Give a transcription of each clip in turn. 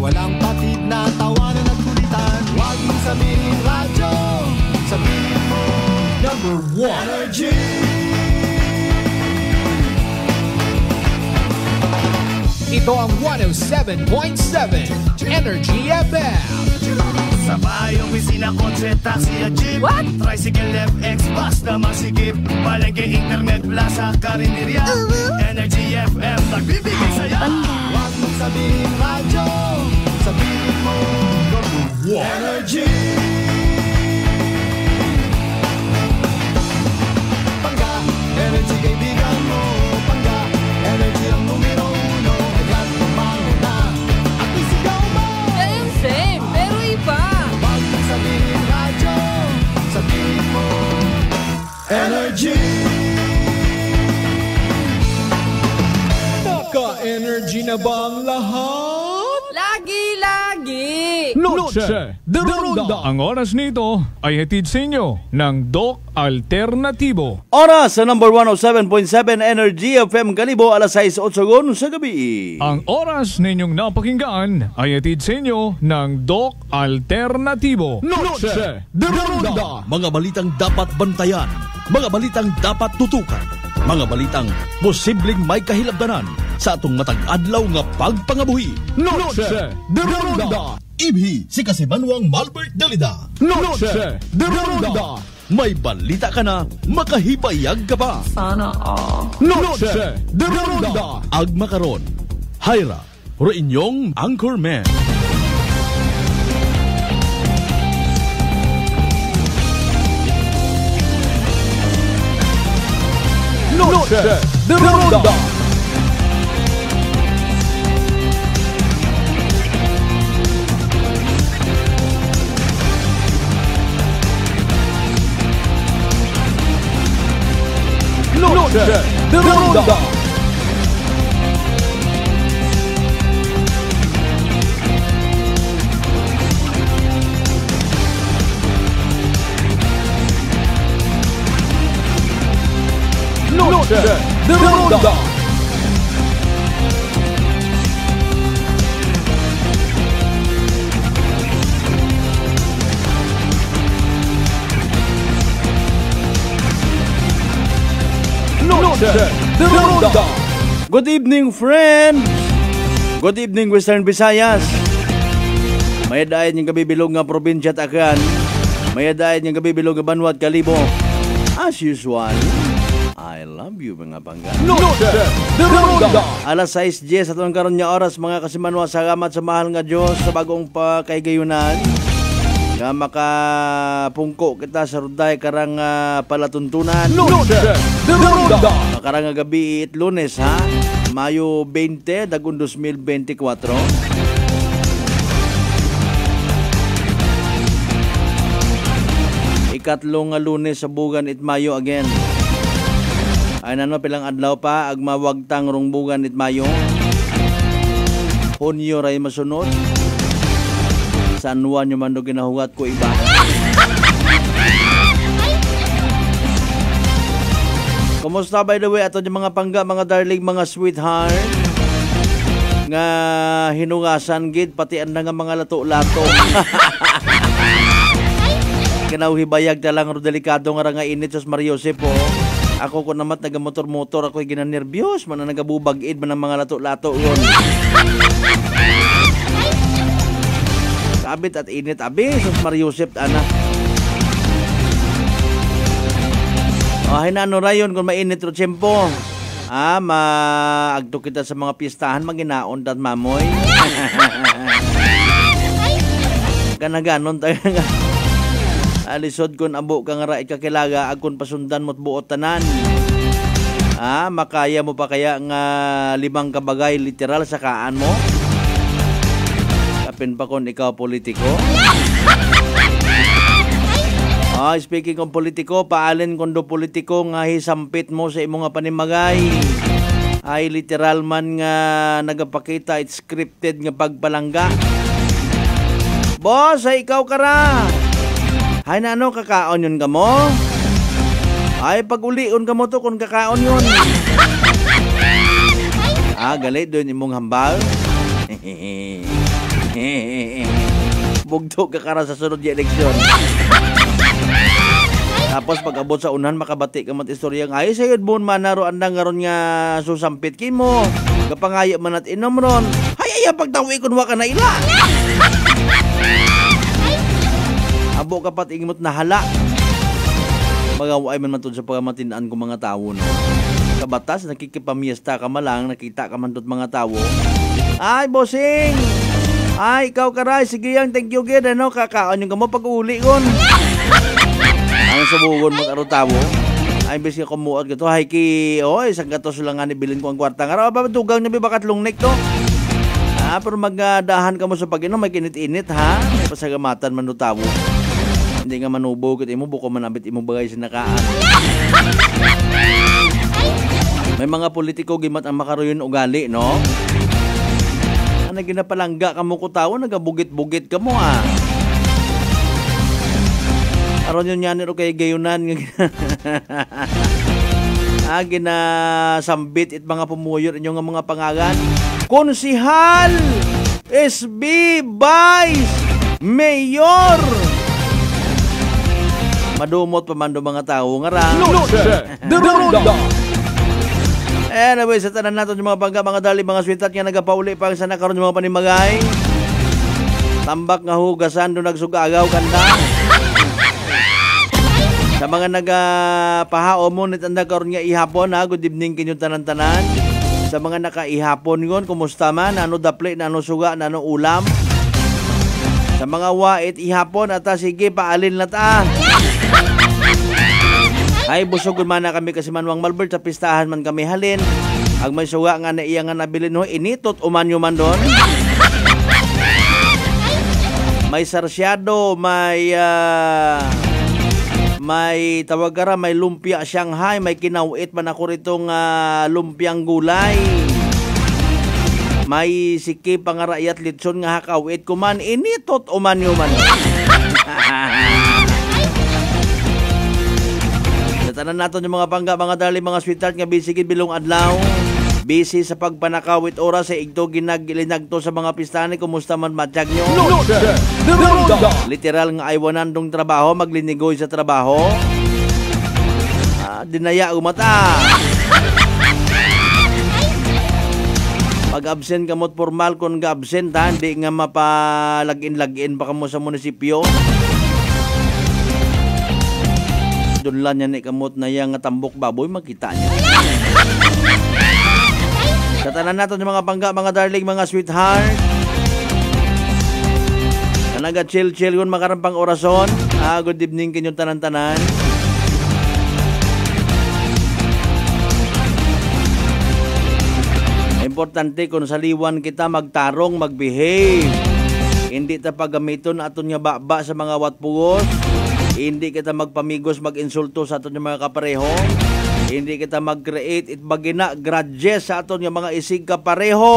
walang patid na tawanan at kulitan. Huwag mong sabihin radyo, sabihin mo number 1 Energy. Ito ang 107.7 Energy FM. Sa bahay, opisina, kotse, taxi at jeep. What? Tricycle, FX, bus na masikip. Palengke, internet, plaza, karinderya. Energy FM, nagbibigay saya. Huwag mong sabihin radyo, sabihin mo number 1 Energy. Pangga, energy kaibigan mo. Pangga, energy ang numero 1. Agad pumalo na at isigaw mo. Same, pero iba. Huwag mong sabihin radyo, sabihin mo Energy. Naka-energy na ba ang lahat? Lagi-lagi. Noche de Ronda. Ang oras nito ay hatid sa inyo ng Doc Alternatibo. Oras sa number 107.7 Energy FM Kalibo, alas 6:08 sa gabi. Ang oras ninyong napakinggan ay hatid sa inyo ng Doc Alternatibo. Noche de Ronda. Mga balitang dapat bantayan, mga balitang dapat tutukan, mga balitang posibleng may kahilabdanan sa atong matag adlaw nga pagpangabuhi. Noche de Ronda. Ibhi si Kasibanwang Malbert Dalida. Noche de Ronda. May balita ka na, makahibayag ka pa. Sana all. Noche de Ronda. Agma karon, Hyra, ro inyong Anchorman. Noche de Ronda. Noche de Ronda. Noche de Ronda. Noche de Ronda. Good evening, friends. Good evening, Western Visayas. May dayon yung kabibilog nga probinsya at Aklan. May dayon yung kabibilog nga Banwa at Kalibo. As usual, I love you mga pangga. Noche de Ronda. Alas 6:10 at karon nga oras mga kasimanwa, salamat sa mahal nga Diyos sa bagong pakaygayunan nga makapungko kita sa ruday karang palatuntunan. Noche de Ronda. Karang gabi it Lunes ha, Mayo 20, dagun 2024. Ikatlong nga Lunes sa bugan it Mayo again. Ay nano pilang adlaw pa agmawagtang rong bugan it Mayo. Hunyo ray masunod. San Juan yung mando ginahugat ko iba. Kumusta by the way ato yung mga pangga, mga darling, mga sweetheart nga hinungasan gid pati ang nga mga lato-lato. Kinauhibayag ta lang ro delikado nga init sa Mariosep po. Ako ko namat nagamotor-motor ako ginanerbyos man nagabubag-id man ang mga lato-lato ron. Kabit at init abi sa Mariosep ana. Hinano rayon kung mainit ro tiyempo. Maagto kita sa mga pistahan maginaon dat mamoy. Kanaganon tayo nga. Alisod kon abo ka nga ra ikakilaga agkon pasundan mo't buot tanan. Makaya mo pa kaya nga 5 kabagay literal sa kaan mo? Kapin pa kon ikaw politiko? Speaking of politiko, paalin kondo politiko nga hisampit mo sa imong nga panimagay. Ay literal man nga nagapakita it's scripted nga pagpalangga. Boss, ay ikaw kara. Ay nano kakaon yun ka mo? Ay pag-ulion ka mo to kung kakaon yun. Galit doon imong hambal. Bugto ka kara sa sunod yung eleksyon. Tapos pag abot sa unahan makabati ka mat istorya nga ay sayod bon manaro andang ngaron nga susampit kimo. Kapangaya man at inom ron. Hay pagtawi kun wa ka na ila. Abo ka pat ingimot na hala. Magaway man matud sa pagamatinaan ko mga tawo no. Sa batas nakikipamiesta ka malang nakita ka man tot mga tawo. Ay bossing. Ay ikaw karay sige yang thank you gid ano kakaon yung kamo pag-uli kon. Ang subugon mo aro tawo. Ay bes ka kumuot gato hay ki oy isang gatos lang nga ni bilin ko ang kwarta nga ba tugang na bakatlong nek to. Pero magdahan ka mo sa pag-inom may kinit-init ha. May pasagamatan man do tawo. Hindi nga manubo kit imo buko manabit imo bagay sa nakaan. May mga politiko gimat ang makaroyon ugali no. Ano ginapalangga ka mo ko tawo nagabugit-bugit ka mo ah. Aron yun yan kay gayunan ginasambit it mga pumuyor inyo nga mga pangalan. Konsihal, SB, Vice, Mayor. Madumot pa man do mga tao nga ra. Anyway, sa tanan natin yung mga bangga, mga dali, mga sweetheart nga nagapauli pa sa nakaroon yung mga panimagay. Tambak nga hugasan do nagsugagaw kanda. Sa mga nagapahao mo nit ang nagkaroon nga ihapon ha, good evening kinyong tanan-tanan. Sa mga nakaihapon ngon, kumusta man, ano daple, ano suga, ano ulam. Sa mga wait ihapon, ata sige paalin na ta. Ay busog man na kami kasi manwang Malbert sa pistahan man kami halin. Ang may suga nga na iya nga nabilin ho, initot umanyo man doon. May sarsyado, may tawagara, may lumpia Shanghai, may kinawit man ako ritong lumpiang gulay. May siki pangarayat litson nga hakawit kuman initot umanyo man. Tanan naton yung mga bangga, mga dali, mga sweetheart nga bisigid bilong adlaw. Busy sa pagpanakawit oras sa igto ginaglinagto sa mga pistani. Kumusta man matiyag nyo? Literal nga aywanan dong trabaho, maglinigoy sa trabaho. Dinaya umata. Pag-absent kamot formal kung ga-absent ha, hindi nga mapalagin-lagin pa kamo sa munisipyo. Doon lang yan kamot na yung tambok baboy, makita niya. Sa tanan natin yung mga bangga, mga darling, mga sweetheart. Na naga-chill-chill yun makarampang orason. Good evening kinyong tanan-tanan. Importante kung saliwan kita magtarong, mag-behave. Hindi ta pagamiton aton nga baba sa mga watpugos. Hindi kita magpamigos, mag-insulto sa aton yung mga kapareho. Hindi kita mag-create it bagina grudges sa aton yung mga isig kapareho.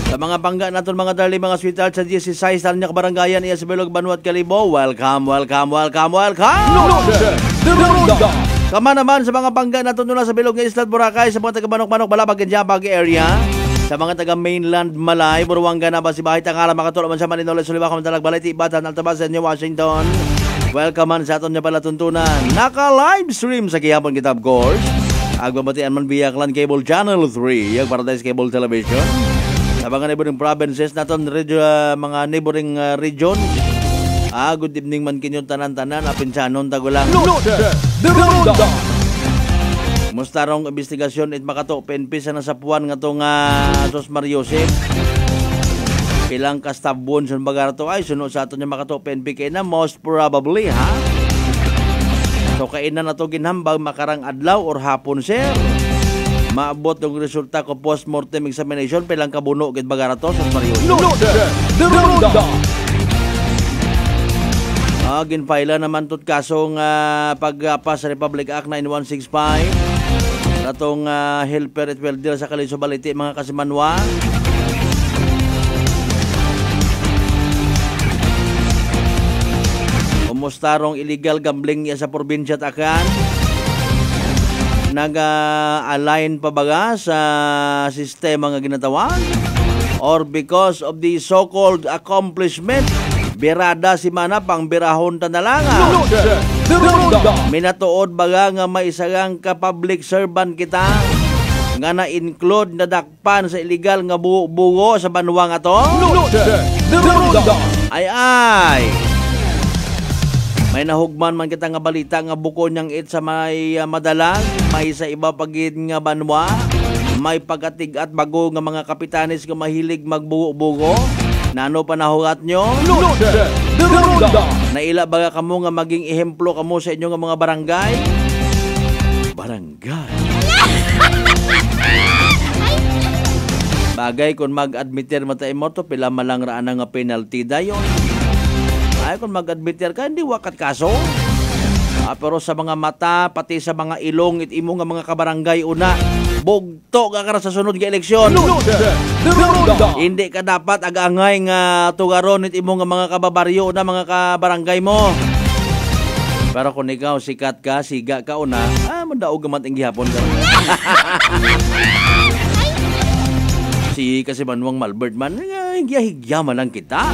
Sa mga bangga naton mga dali, mga sweetheart sa 16 taon niya kabarangayan iya sa Bilog Banwat Kalibo. Welcome. Kama naman sa mga bangga naton nula sa Bilog nga Isla Boracay, sa mga taga-Manok-Manok, Balabag, Jabag area. Sa mga taga-mainland Malay, Buruanga na ba si Bahay Tangara, makatulog man sa Maninola, Suliba, Kamantalag, Balay, Tibatan, Altabasan, New Washington. Welcome man sa aton niya pala tuntunan. Naka-live stream sa Kiyapon kita, of course. Agbabatian man via Clan Cable Channel 3, yung Paradise Cable Television. Sa mga neighboring provinces naton, mga neighboring region. Good evening man kinyon tanan-tanan, apinsanon tagulang. Musta rong investigasyon it makato PNP sa nasapuan nga tong Sos Mariosep. Pilang kastabon sa bagar to ay sunod sa ato niya makato PNP kay na most probably ha. So kainan na to ginhambag makarang adlaw or hapon sir. Maabot ng resulta ko post-mortem examination pilang kabuno gid bagar to Sos Mariosep. Ginfaila naman tot kasong pagpas sa Republic Act 9165. Natong helper at welder sa Kaliso Baliti, mga kasimanwa. Umustarong illegal gambling niya sa probinsya Takan. Nag-align pa baga sa sistema nga ginatawag? Or because of the so-called accomplishment, birada si mana pang birahon ta na lang. Minatuod baga nga maisagang ka public servant kita nga na-include na dakpan sa illegal nga bugo sa banwa nga to? Ay! May nahugman man kita nga balita nga buko niyang it sa may madalang, may sa iba pagid nga banwa, may pagkatig at bago nga mga kapitanes nga mahilig magbugo-bugo. Nano panahugat nyo? Naila baga kamo nga maging ehemplo kamo sa inyo nga mga barangay? Barangay. Bagay kung mag-admitter matay mo to, pila malang raan nga penalty dayon. Ay kung mag-admitter ka, hindi wakat kaso. Pero sa mga mata, pati sa mga ilong, imo nga mga kabarangay una, bugto ka sa sunod nga eleksyon. Hindi ka dapat agangay nga tugaron imo nga mga kababaryo na mga kabarangay mo. Pero kung ikaw sikat ka, siga ka una, mandaog gamat ang gihapon ka. Si kasi Manuang Malbert man, higya-higyaman lang kita.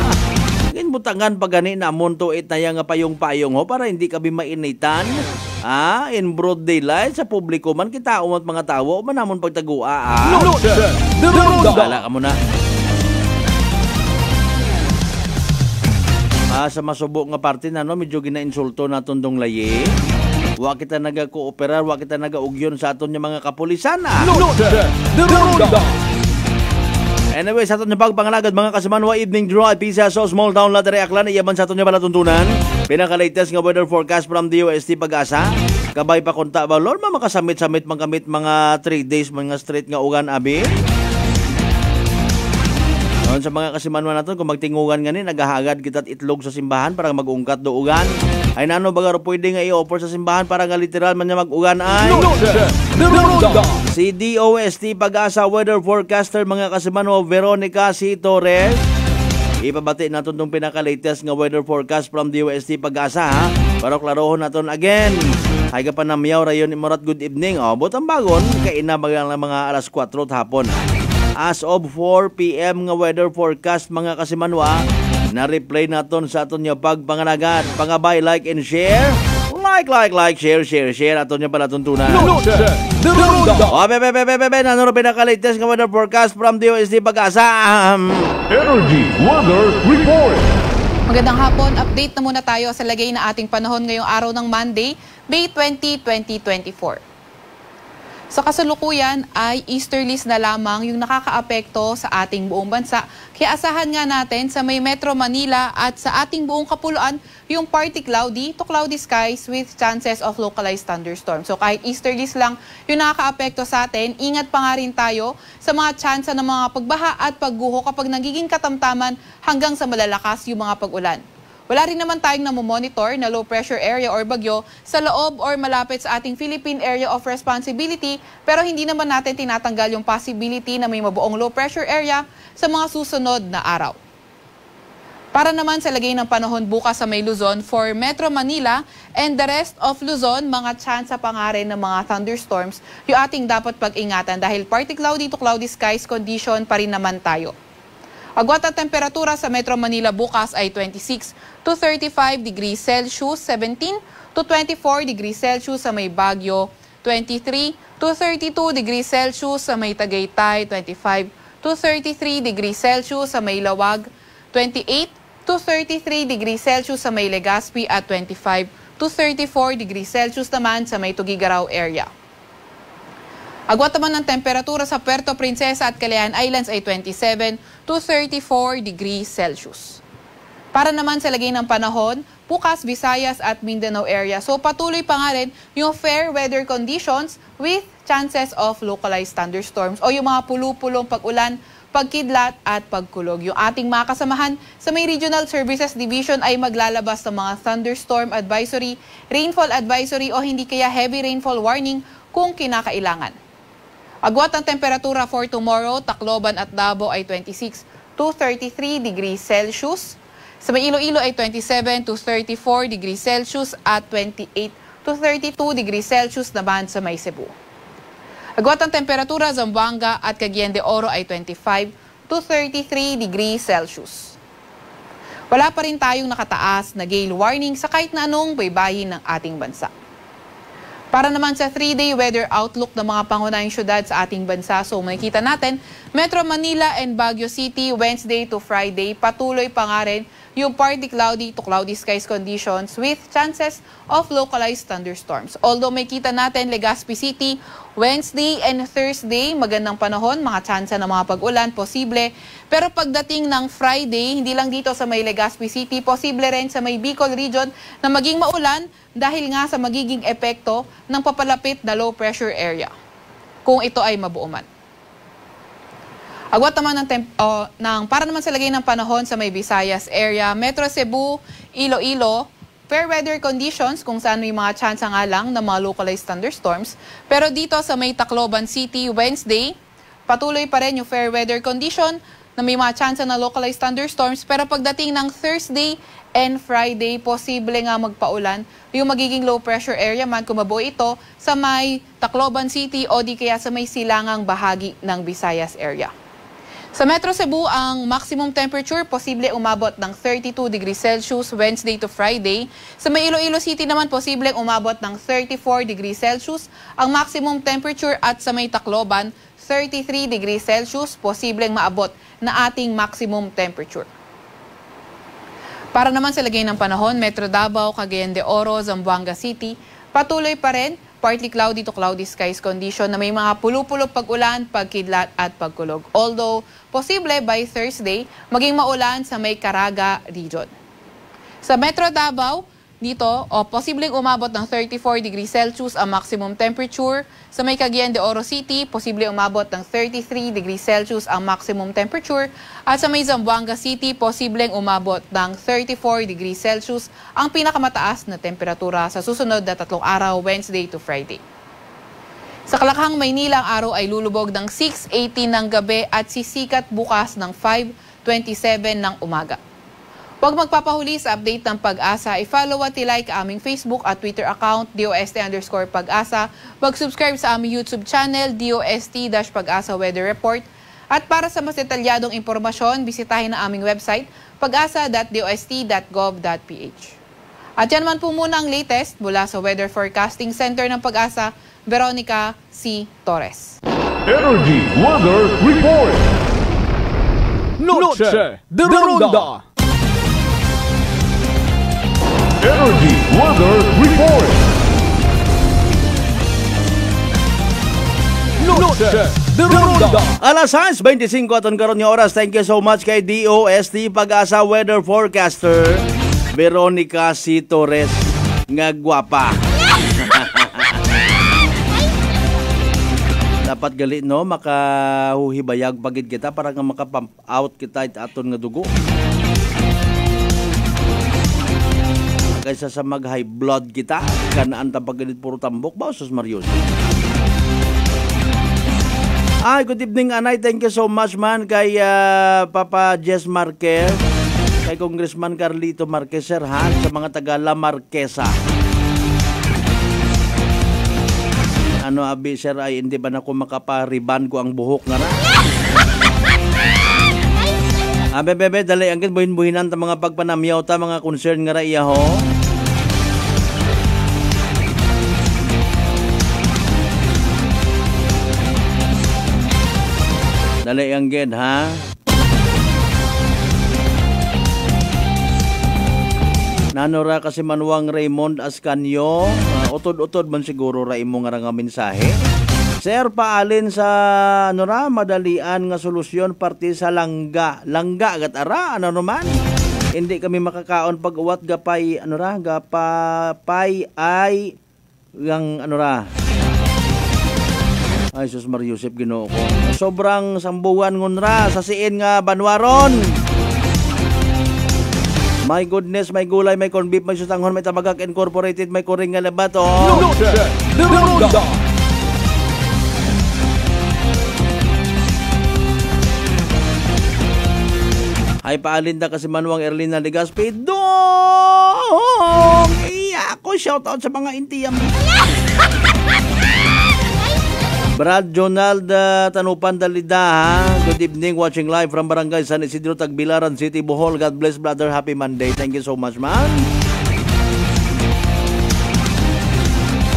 Butangan pa gani na monto it na nga payong-payong ho para hindi kami mainitan. In broad daylight sa publiko man kita umat mga tawo manamon pagtagua. Bala ka muna. Sa masubo nga parte na no, medyo gina-insulto na tundong layi. Wa kita naga-kooperar, wa kita naga-ugyon sa aton nga mga kapulisan. Anyway, sa aton niya pagpangalagad mga kasimanwa, evening draw at pisa so small town lottery aklan, iyaman sa aton niya palatuntunan. Pinaka-latest nga weather forecast from DOST Pag-asa. Kabay pa konta ba, Lord, makasamit-samit mangkamit mga 3 days, mga straight nga ugan, abi. Noon sa mga kasimanwa natin, kung magtingugan nga ni, naghahagad kita't itlog sa simbahan para mag-ungkat do ugan. Ay nano baga pwede nga i-offer sa simbahan para nga literal man niya mag-ugan ay si DOST Pag-asa weather forecaster mga kasimanwa Veronica C. Torres. Ipabati natin itong pinaka-latest nga weather forecast from DOST Pag-asa ha. Para klarohon natin again. Hay ka pa na miyaw rayon imorat good evening. Butang bagon kaina bagang mga alas 4 hapon. As of 4 p.m. nga weather forecast mga kasimanwa, na-replay naton sa aton niya pagpangalagan. Pangabay, like and share. Like, share. Aton niya pala tuntunan. Nanuro pinaka-latest nga weather forecast from DOST Pag-asa. Energy Weather Report. Magandang hapon. Update na muna tayo sa lagay na ating panahon ngayong araw ng Monday, May 20, 2024. Sa kasalukuyan ay easterlies na lamang yung nakakaapekto sa ating buong bansa. Kaya asahan nga natin sa may Metro Manila at sa ating buong kapuluan yung partly cloudy to cloudy skies with chances of localized thunderstorms. So kahit easterlies lang yung nakakaapekto sa atin, ingat pa nga rin tayo sa mga tsansa ng mga pagbaha at pagguho kapag nagiging katamtaman hanggang sa malalakas yung mga pag-ulan. Wala rin naman tayong namomonitor na low pressure area or bagyo sa loob or malapit sa ating Philippine Area of Responsibility, pero hindi naman natin tinatanggal yung possibility na may mabuong low pressure area sa mga susunod na araw. Para naman sa lagay ng panahon bukas sa may Luzon for Metro Manila and the rest of Luzon, mga tsansa pa nga rin ng mga thunderstorms yung ating dapat pag-ingatan dahil partly cloudy to cloudy skies condition pa rin naman tayo. Agwat at temperatura sa Metro Manila bukas ay 26 to 35 degrees Celsius, 17 to 24 degrees Celsius sa may Baguio, 23 to 32 degrees Celsius sa may Tagaytay, 25 to 33 degrees Celsius sa may Lawag, 28 to 33 degrees Celsius sa may Legazpi at 25 to 34 degrees Celsius naman sa may Tugigaraw area. Agwat naman ng temperatura sa Puerto Princesa at Calayan Islands ay 27 to 34 degrees Celsius. Para naman sa lagay ng panahon, bukas Visayas at Mindanao area. So patuloy pa nga rin yung fair weather conditions with chances of localized thunderstorms o yung mga pulu-pulong pag-ulan, pagkidlat at pagkulog. Yung ating mga kasamahan sa may Regional Services Division ay maglalabas ng mga thunderstorm advisory, rainfall advisory o hindi kaya heavy rainfall warning kung kinakailangan. Agwat ang temperatura for tomorrow, Tacloban at Davao ay 26 to 33 degrees Celsius. Sa may Iloilo ay 27 to 34 degrees Celsius at 28 to 32 degrees Celsius naman sa may Cebu. Agwat ang temperatura sa Zamboanga at Cagayan de Oro ay 25 to 33 degrees Celsius. Wala pa rin tayong nakataas na gale warning sa kahit na anong baybayin ng ating bansa. Para naman sa 3-day weather outlook ng mga pangunahing syudad sa ating bansa, so makikita natin, Metro Manila and Baguio City, Wednesday to Friday, patuloy pa nga rin yung partly cloudy to cloudy skies conditions with chances of localized thunderstorms. Although makikita natin, Legazpi City, Wednesday and Thursday, magandang panahon, mga tsansa ng mga pag-ulan, posible. Pero pagdating ng Friday, hindi lang dito sa may Legazpi City, posible rin sa may Bicol region na maging maulan dahil nga sa magiging epekto ng papalapit na low pressure area, kung ito ay mabuo man. Agwat naman para naman sa lagay ng panahon sa may Visayas area, Metro Cebu, Iloilo, fair weather conditions kung saan may mga tsansa nga lang ng mga localized thunderstorms. Pero dito sa may Tacloban City, Wednesday, patuloy pa rin yung fair weather condition na may mga tsansa na localized thunderstorms. Pero pagdating ng Thursday and Friday, posible nga magpaulan yung magiging low pressure area man kung mabuo ito sa may Tacloban City o di kaya sa may silangang bahagi ng Visayas area. Sa Metro Cebu, ang maximum temperature posible umabot ng 32 degrees Celsius Wednesday to Friday. Sa may Iloilo City naman, posible umabot ng 34 degrees Celsius ang maximum temperature at sa may Tacloban, 33 degrees Celsius posibleng maabot na ating maximum temperature. Para naman sa lagay ng panahon, Metro Davao, Cagayan de Oro, Zamboanga City, patuloy pa rin partly cloudy to cloudy skies condition na may mga pulo-pulo pag-ulan, pagkidlat at pagkulog. Although, posible by Thursday, maging maulan sa may Caraga region. Sa Metro Davao, dito, posibleng umabot ng 34 degrees Celsius ang maximum temperature. Sa may Cagayan de Oro City, posible umabot ng 33 degrees Celsius ang maximum temperature. At sa may Zamboanga City, posibleng umabot ng 34 degrees Celsius ang pinakamataas na temperatura sa susunod na 3 araw, Wednesday to Friday. Sa Kalakhang, Maynila, ang araw ay lulubog ng 6:18 ng gabi at sisikat bukas ng 5:27 ng umaga. Huwag magpapahuli sa update ng Pag-asa. I-follow at i-like aming Facebook at Twitter account, DOST_Pag-asa. Mag-subscribe sa aming YouTube channel, DOST-Pag-asa Weather Report. At para sa mas detalyadong impormasyon, bisitahin ang aming website, pag-asa.dost.gov.ph. At yan man po muna ang latest mula sa Weather Forecasting Center ng Pag-asa, Veronica C. Torres. Energy Weather Report. Noche de Ronda. Energy Weather Report. Noche de Ronda. Alas 6:25 aton karon nga oras. Thank you so much kay DOST Pag-asa Weather Forecaster Veronica C. Torres nga gwapa. Dapat gali no makahuhibayag pagid kita para nga maka-pump out kita aton nga dugo. Kaysa sa mag-high blood kita, kanaan tapagalit puro tambok ba, sus Marius? Ay, good evening, Anay. Thank you so much, man, kay Papa Jess Marquez, kay Congressman Carlito Marquez, sir, ha, sa mga taga La Marquesa. Ano, abi, sir, ay hindi ba na ko makapariban ko ang buhok nga na? Bebe, dali angkin buhin-buhinan ta mga pagpanamyaw ta mga concern nga ra iya ho. Dali angkin ha. Nanora kasi Manuang Raymond Ascanio, utod-utod man siguro ra imo nga mensahe. Sir, paalin sa madalian nga solusyon parte sa langga. Langga agat ara ano naman? Hindi kami makakaon pag uwat gapay gapay ay yang Ay sus Mariusep Ginoo ko. Sobrang sambuan ngunra sa siin nga banwaron. My goodness, may gulay, may corn beef, may sustanghon, may tabagak incorporated, may kuring nga labato. Noche de Ronda. Ay paalinda kasi Manuang Erlina Legazpi. Dong! Iya ako, shoutout sa mga intiyam. Brad Jonald Tanupan Dalida, ha? Good evening, watching live from Barangay San Isidro, Tagbilaran City, Bohol. God bless, brother. Happy Monday. Thank you so much, man.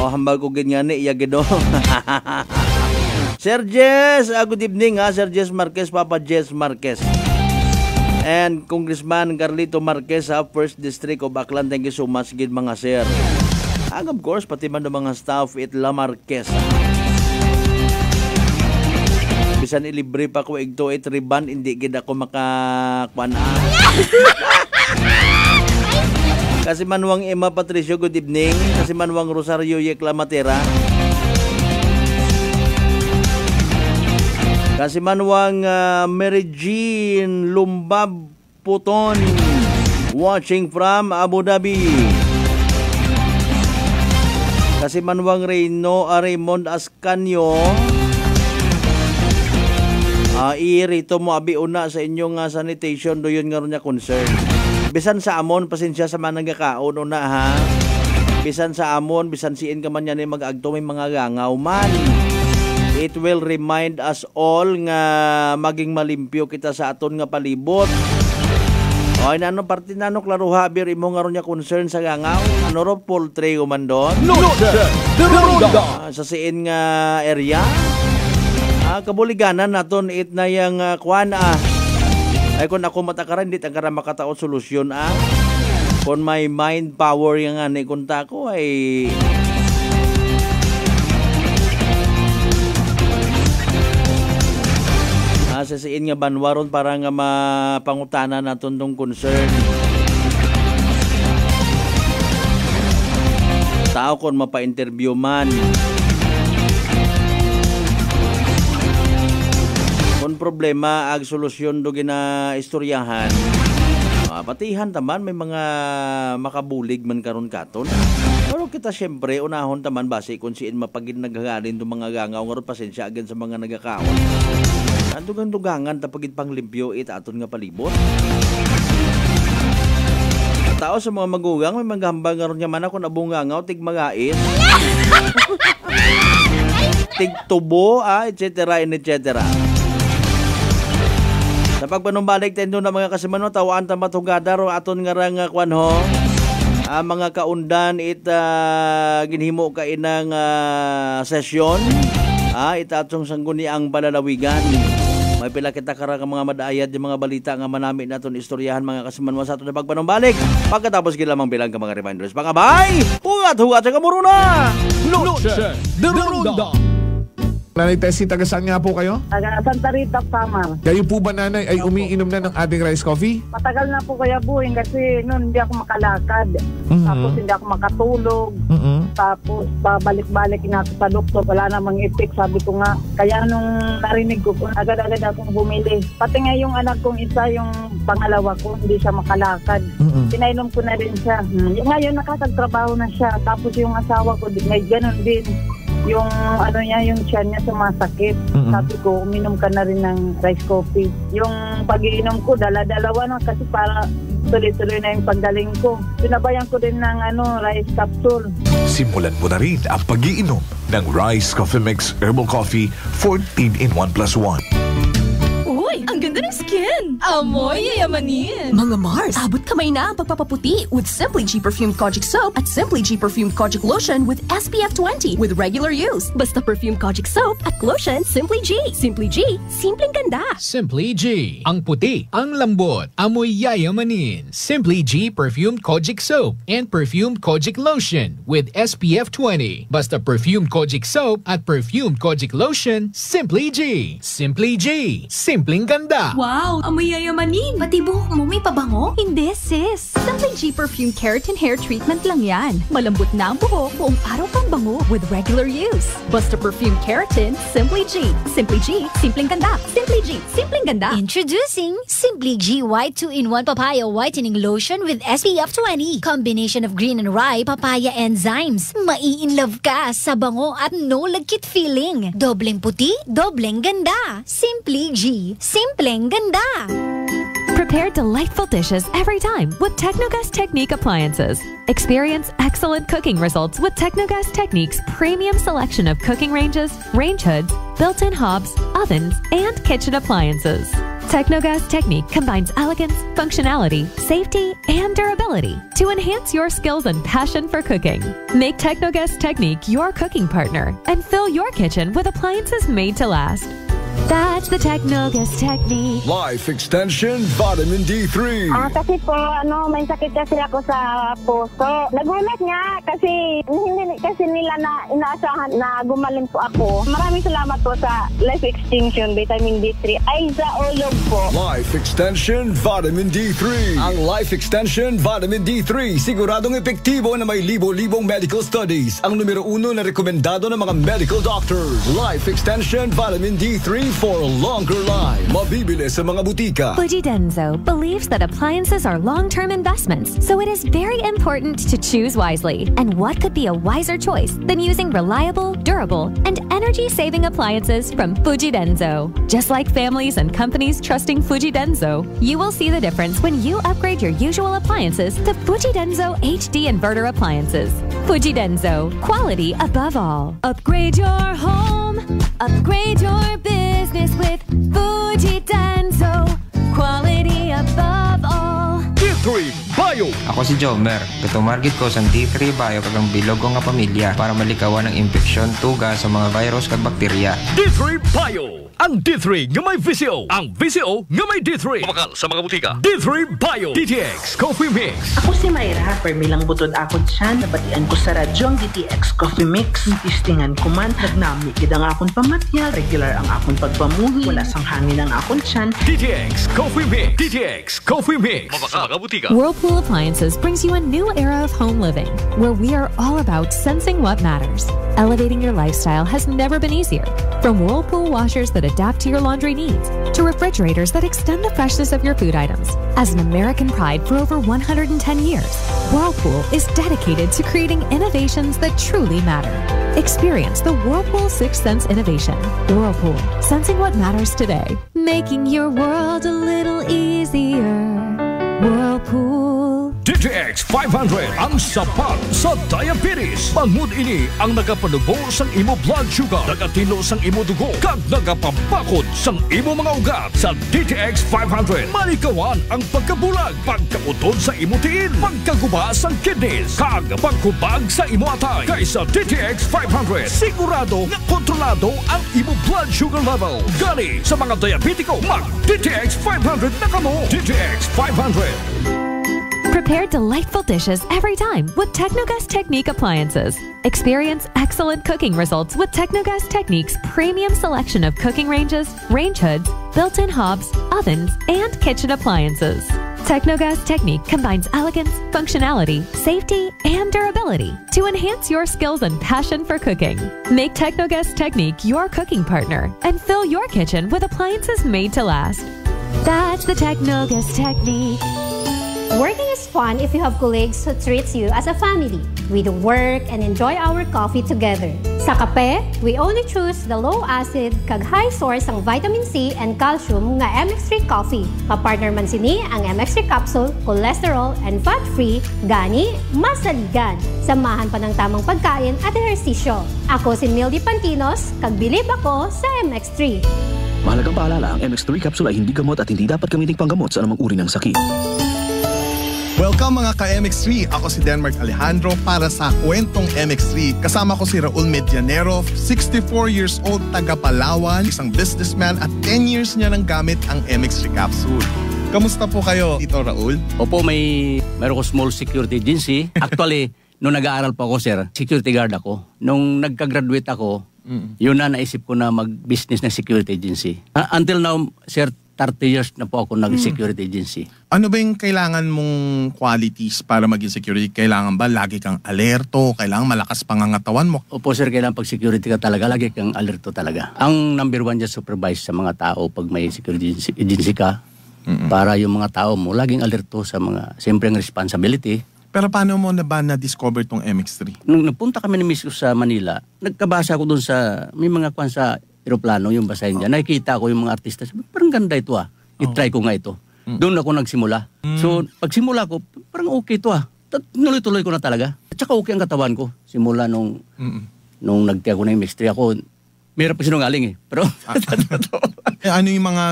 Hambal ko ganyan ni Iyagido. Sir Jess, good evening, ha? Sir Jess Marquez, Papa Jess Marquez. And Congressman Carlito Marquez, ha? First District of Aklan. Thank you so much, gid mga sir. And of course, pati man ng mga staff, Itla Marquez. Bisan ilibre pa ko igto riban, hindi gid ako makakuan. Kasi Manwang Emma Patricio, good evening. Kasi Manwang Rosario Yekla Matera. Kasi Manwang Mary Jean Lumbab Puton, watching from Abu Dhabi. Kasi Manwang Raymond Ascanio. Irito mo abi una sa inyong sanitation do yun nga ron niya concern. Bisan sa amon, pasensya sa mga nagkakaon una, ha. Bisan sa amon, bisan siin ka man yan ay mag-agto may mga gangaw man. It will remind us all nga maging malimpyo kita sa aton nga palibot. O nano parte nano klaro habir imo nga ron niya concern sa gangaw. Ano ro poultry umandon? Sa siin nga area. Kabuliganan naton it na yang kuan ay kung ako matakaran, hindi tangkara makataot solusyon kung may mind power yung nga ni kunta ko ay sasiin nga banwaron para nga mapangutana naton tong concern. Tao kung mapa-interview man. Kung problema ag solusyon do gina istoryahan, patihan taman may mga makabulig man karon katon. Pero kita syempre unahon taman base kung siin mapagin naghagalin do mga gangaw ngaron pasensya agad sa mga nagakaon. Andugang dugangan tapagid panglimpyo aton nga palibot. Tao sa mga magugang may maghambang ngaron nga man kung abungangaw tig magais. Tig tubo etc. Sa pagpanumbalik tendo na mga kasimano, tawaan ta matugada ro aton nga rang kwan ho. Mga kaundan ginhimo ka inang sesyon. Itatong sangguni ang palalawigan. May pila kita karang mga madayad yung mga balita nga manami naton istoryahan mga kasimano sa aton na pagpanumbalik. Pagkatapos gilamang bilang ka mga reminders. Pangabay! Hugat sa kamuruna! Noche de Ronda. Nanay Tessie, taga saan nga po kayo? Taga Santa Rita, Samar. Kayo po ba, nanay, ay umiinom na ng ating rice coffee? Matagal na po kaya buhin kasi noon hindi ako makalakad. Tapos hindi ako makatulog. Tapos pabalik-balik na ako sa doktor. Wala namang effect. Sabi ko nga, kaya nung narinig ko, agad-agad akong bumili. Pati nga yung anak kong isa, yung pangalawa ko, hindi siya makalakad. Pinainom ko na rin siya. Ngayon nakakagtrabaho na siya. Tapos yung asawa ko, may ganun din. Yung yung tiyan niya sumasakit. Sabi ko, uminom ka na rin ng rice coffee. Yung pag-iinom ko, dala-dalawa na kasi para tuloy-tuloy na yung paggaling ko. Sinabayan ko din ng rice capsule. Simulan mo na rin ang pag-iinom ng Rice Coffee Mix Herbal Coffee 14 in 1+1. Uy, ang ganda ng skin! Amoy yayamanin! Mga Mars, abot kamay na ang pagpapaputi with Simply G Perfumed Kojic Soap at Simply G Perfumed Kojic Lotion with SPF 20 with regular use. Basta Perfumed Kojic Soap at Lotion, Simply G. Simply G, simpleng ganda. Simply G, ang puti, ang lambot, amoy yayamanin. Simply G Perfumed Kojic Soap and Perfumed Kojic Lotion with SPF 20. Basta Perfumed Kojic Soap at Perfumed Kojic Lotion, Simply G. Simply G, simpleng ganda. Wow, amoy yayamanin. Pati buhok mo may pabango? Hindi, sis. Simply G Perfumed Keratin Hair Treatment lang yan. Malambot na ang buhok, buong araw kang bango with regular use. Basta Perfumed Keratin, Simply G. Simply G, simpleng ganda. Simply G, simpleng ganda. Introducing Simply G White 2-in-1 Papaya Whitening Lotion with SPF 20. Combination of green and rye papaya enzymes. Mai-in-love ka sa bango at no lagkit feeling. Dobleng puti, dobleng ganda. Simply G, simpleng ganda. Prepare delightful dishes every time with Technogas Technique appliances. Experience excellent cooking results with Technogas Technique's premium selection of cooking ranges, range hoods, built-in hobs, ovens, and kitchen appliances. Technogas Technique combines elegance, functionality, safety, and durability to enhance your skills and passion for cooking. Make Technogas Technique your cooking partner and fill your kitchen with appliances made to last. That's the Technogas Technique. Life Extension Vitamin D3. Kasi po, may sakit kasi ako sa puso. Nagulat nga kasi hindi kasi nila na inaasahan na gumaling po ako. Maraming salamat po sa Life Extension Vitamin D3. Ay, sa ulog po. Life Extension Vitamin D3. Ang Life Extension Vitamin D3 siguradong epektibo na may libo-libong medical studies. Ang numero 1 na rekomendado ng mga medical doctors. Life Extension Vitamin D3 for a longer life. Mabibili sa mga butika. Fujidenzo believes that appliances are long-term investments, so it is very important to choose wisely. And what could be a wiser choice than using reliable, durable, and energy-saving appliances from Fujidenzo? Just like families and companies trusting Fujidenzo, you will see the difference when you upgrade your usual appliances to Fujidenzo HD inverter appliances. Fujidenzo, quality above all. Upgrade your home, upgrade your business with Fujidenzo, quality above all. D3 Bio. Ako si Jomer. Gatumargit ko sa D3 Bio kagang bilog ko nga pamilya para malikawan ng infeksyon, tuga sa mga virus kag bakterya. D3 Bio. Ang D3 nga may VCO. Ang VCO nga may D3. Mabakal sa mga butika. D3 Bio. DTX Coffee Mix. Ako si Mayra. Permilang butod ako dyan. Nabatian ko sa radyo ang DTX Coffee Mix. Tistingan ko man. Nagnami ang akong pamatya. Regular ang akong pagpamuhi. Wala sang hangin ang akong tiyan. DTX Coffee Mix. DTX Coffee Mix. Mabakal sa mga butika. Whirlpool Appliances brings you a new era of home living, where we are all about sensing what matters. Elevating your lifestyle has never been easier. From Whirlpool washers that adapt to your laundry needs, to refrigerators that extend the freshness of your food items. As an American pride for over 110 years, Whirlpool is dedicated to creating innovations that truly matter. Experience the Whirlpool Sixth Sense innovation. Whirlpool, sensing what matters today. Making your world a little easier. Whirlpool. DTX 500 ang sapat sa diabetes. Bangod ini ang nagapanubo sang imo blood sugar, nagatino sang imo dugo, kag nagapabakod sang imo mga ugat. Sa DTX 500, malikawan ang pagkabulag, pagkautod sa imo tiil, pagkaguba sang kidneys, kag pagkubag sa imo atay. Kaysa DTX 500, sigurado nga kontrolado ang imo blood sugar level. Gani sa mga diabetiko, mag DTX 500 na kamo. DTX 500. Prepare delightful dishes every time with Technogas Technique appliances. Experience excellent cooking results with Technogas Technique's premium selection of cooking ranges, range hoods, built-in hobs, ovens, and kitchen appliances. Technogas Technique combines elegance, functionality, safety, and durability to enhance your skills and passion for cooking. Make Technogas Technique your cooking partner and fill your kitchen with appliances made to last. That's the Technogas Technique. Working is fun if you have colleagues who treats you as a family. We do work and enjoy our coffee together. Sa kape, we only choose the low-acid kag high source ang vitamin C and calcium nga MX3 coffee. Kapartner man sini ang MX3 capsule, cholesterol, and fat-free, gani, masaligan. Samahan pa ng tamang pagkain at ehersisyo. Ako si Mildy Pantinos, kag bilib ako sa MX3. Mahalagang paalala, ang MX3 capsule ay hindi gamot at hindi dapat gamiting panggamot sa anumang uri ng sakit. Welcome mga ka-MX3! Ako si Denmark Alejandro para sa Kwentong MX3. Kasama ko si Raul Medianero, 64 years old, taga Palawan, isang businessman at 10 years niya nang gamit ang MX3 capsule. Kamusta po kayo, Tito Raul? Opo, mayroon ko small security agency. Actually, nung nag-aaral pa ako, sir, security guard ako. Nung nagka-graduate ako, yun na naisip ko na mag-business ng security agency. Until now, sir, 30 years na po ako nag-security agency. Ano ba yung kailangan mong qualities para maging security? Kailangan ba lagi kang alerto? Kailangan malakas pangangatawan mo? Opo sir, kailangan pag security ka talaga, lagi kang alerto talaga. Ang number one dyan, supervise sa mga tao pag may security agency ka. Para yung mga tao mo, laging alerto sa mga, siyempre ang responsibility. Pero paano mo na ba na-discover tong MX3? Nung napunta kami ni Miss sa Manila, nagkabasa ko dun sa, may mga kwan sa aeroplano, yung basahin dyan. Nakikita ko yung mga artista. Parang ganda ito ah. I-try ko nga ito. Doon ako nagsimula. So, pagsimula ko, parang okay to Nuloy-tuloy ko na talaga. At saka okay ang katawan ko. Simula nung nagtiya ko na yung mixture ako, mayroon pa sinungaling Pero, ano yung mga,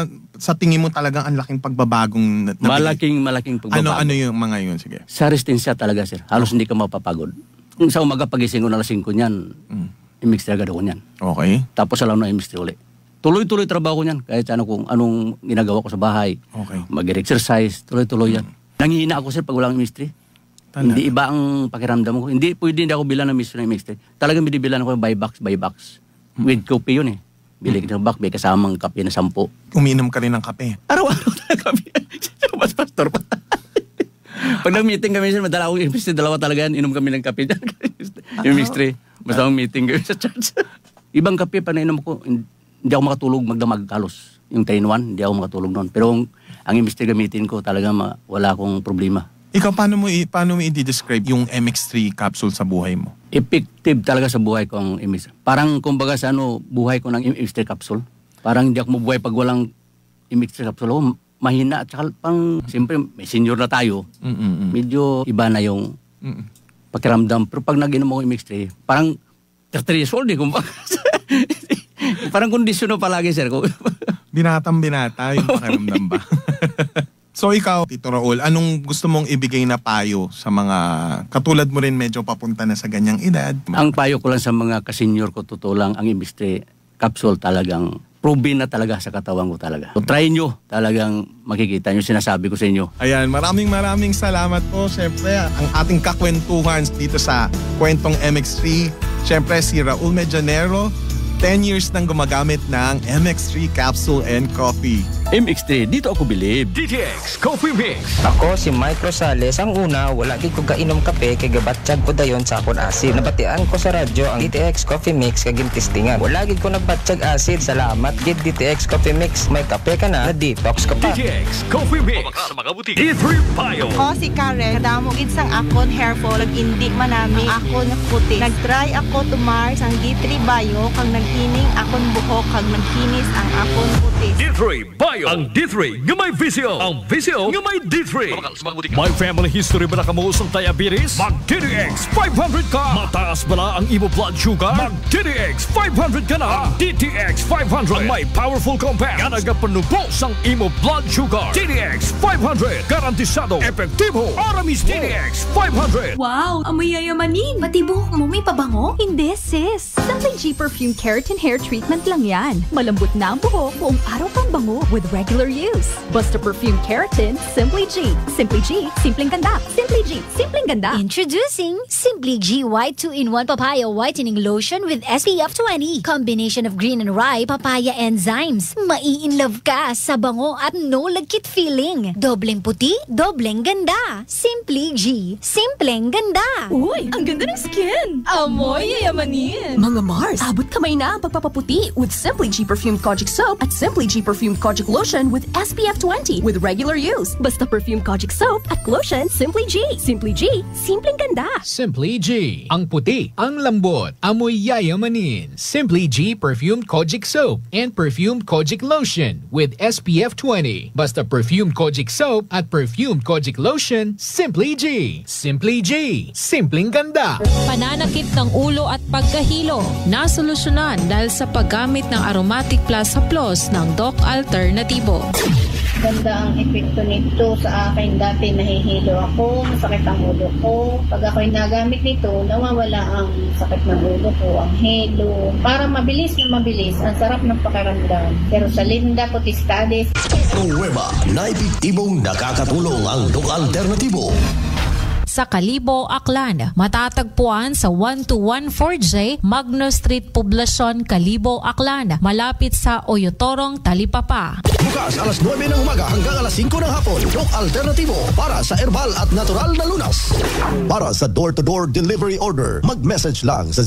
sa tingin mo talagang ang laking pagbabagong malaking pagbabago. Ano yung mga yun? Sige. Sa resistensya talaga, sir. Halos hindi ka mapapagod. Kung sa umaga pagising ko na 5 niyan, i-mixture agad ako niyan. Okay. Tapos alam na i-mixture ulit. Tuloy-tuloy trabaho ko niyan. Kahit kung anong ginagawa ko sa bahay. Okay. Mag-exercise, tuloy-tuloy yan. Nangihina ako, sir, pag walang mixture. Hindi iba ang pakiramdam ko. Hindi ako bilan ng mixture. Talagang binibilan ako by box. With coffee yun Bili ka ng may kasamang kape na 10. Uminom ka rin ng kape? Araw-araw na kape. Mas pastor pa. Pag nag-meeting kami, madala akong imbis, dalawa talaga yan, inom kami ng kape dyan. Yung mixture. Basta akong meeting kami sa church. Ibang kape pa nainom ko, hindi ako makatulog magdamag halos. Yung 3-in-1, hindi ako makatulog noon. Pero ang mixture gamitin ko, talaga wala akong problema. Ikaw, paano mo i-describe yung MX3 capsule sa buhay mo? Effective talaga sa buhay ko ang MX. Parang kumbaga sa buhay ko ng MX3 capsule. Parang hindi ako mabuhay pag walang MX3 capsule. Mahina. At saka siyempre, may senior na tayo. Medyo iba na yung pakiramdam. Pero pag nag-inom ako MX3, parang 30 years old kumbaga. Parang kondisyon palagi, sir. Binatang-binata yung pakiramdam ba? So ikaw, Tito Raul, anong gusto mong ibigay na payo sa mga katulad mo rin medyo papunta na sa ganyang edad? Ang payo ko lang sa mga kasenyor ko, totoo lang, ang MX3 capsule talagang proven na talaga sa katawan ko talaga. So try nyo, talagang makikita nyo, sinasabi ko sa inyo. Ayan, maraming salamat po. Siyempre, ang ating kakwentuhan dito sa Kwentong MX3. Siyempre, si Raul Medianero, 10 years nang gumagamit ng MX3 capsule and coffee. MX3, dito ako bilib. DTX Coffee Mix. Ako si Mike Rosales. Ang una, wala gid ko kainom kape kay gabatsyag ko dayon sa akon acid. Nabatian ko sa radyo ang DTX Coffee Mix kay gintistingan. Wala gid ko nagbatsyag acid. Salamat gid DTX Coffee Mix. May kape ka na detox ka pa. DTX Coffee Mix. Sa mga butik. D3 Bio. Ako si Karen. Kadamo gid sang akon hair fall. Indi manami akon puti. Nagtry ako tumar sang D3 Bio kang naghining akon buhok kag nagkinis ang akon puti. D3 Bio. Ang D3 nga may visio. Ang visio nga may D3. May family history ba na kamuusang diabetes? Mag-DTX 500 ka. Mataas ba na ang imo blood sugar? Mag-DTX 500 ka na. Ang DTX 500 ang may powerful compounds nga nagapanubos ang imo blood sugar. DTX 500 garantisado, epektibo. Aramis DTX 500. Wow, amoy yayamanin. Pati buhok mo may pabango? Hindi, sis. Simply G Perfume Keratin Hair Treatment lang yan. Malambot na ang buhok, buong araw kang bango with regular use. Basta Perfume Keratin, Simply G. Simply G, simpleng ganda. Simply G, simpleng ganda. Introducing Simply G White 2-in-1 Papaya Whitening Lotion with SPF 20. Combination of green and rye papaya enzymes. Mai-in-love ka sa bango at no lagkit feeling. Dobleng puti, dobleng ganda. Simply G, simpleng ganda. Uy, ang ganda ng skin. Amoy yayamanin. Mga Mars, abot kamay na ang pagpapaputi with Simply G Perfumed Kojic Soap at Simply G Perfumed Kojic Lotion with SPF 20 with regular use. Basta Perfumed Kojic Soap at Lotion, Simply G. Simply G, simpleng ganda. Simply G. Ang puti, ang lambot, amoy yayamanin. Simply G Perfumed Kojic Soap and Perfumed Kojic Lotion with SPF 20. Basta Perfumed Kojic Soap at Perfumed Kojic Lotion, Simply G. Simply G. Simpleng ganda. Pananakit ng ulo at pagkahilo, nasolusyonan dahil sa paggamit ng Aromatic Plus Haplos ng Doc Alternativo. Ganda ang epekto nito sa akin. Dati nahihilo ako, masakit ang ulo ko. Pag ako'y nagamit nito, nawawala ang sakit ng ulo ko, ang hilo. Para mabilis na mabilis, ang sarap ng pakiramdam. Pero sa Linda Potestades, Nueva na epektibong nakakatulong ang Doc Alternativo. Sa Kalibo, Aklan, matatagpuan sa 1214J Magno Street, Poblacion, Kalibo, Aklan, malapit sa Oyotorong, Talipapa. Bukas alas 9 ng umaga hanggang alas 5 ng hapon. Doc Alternativo para sa herbal at natural na lunas. Para sa door-to-door delivery order, mag-message lang sa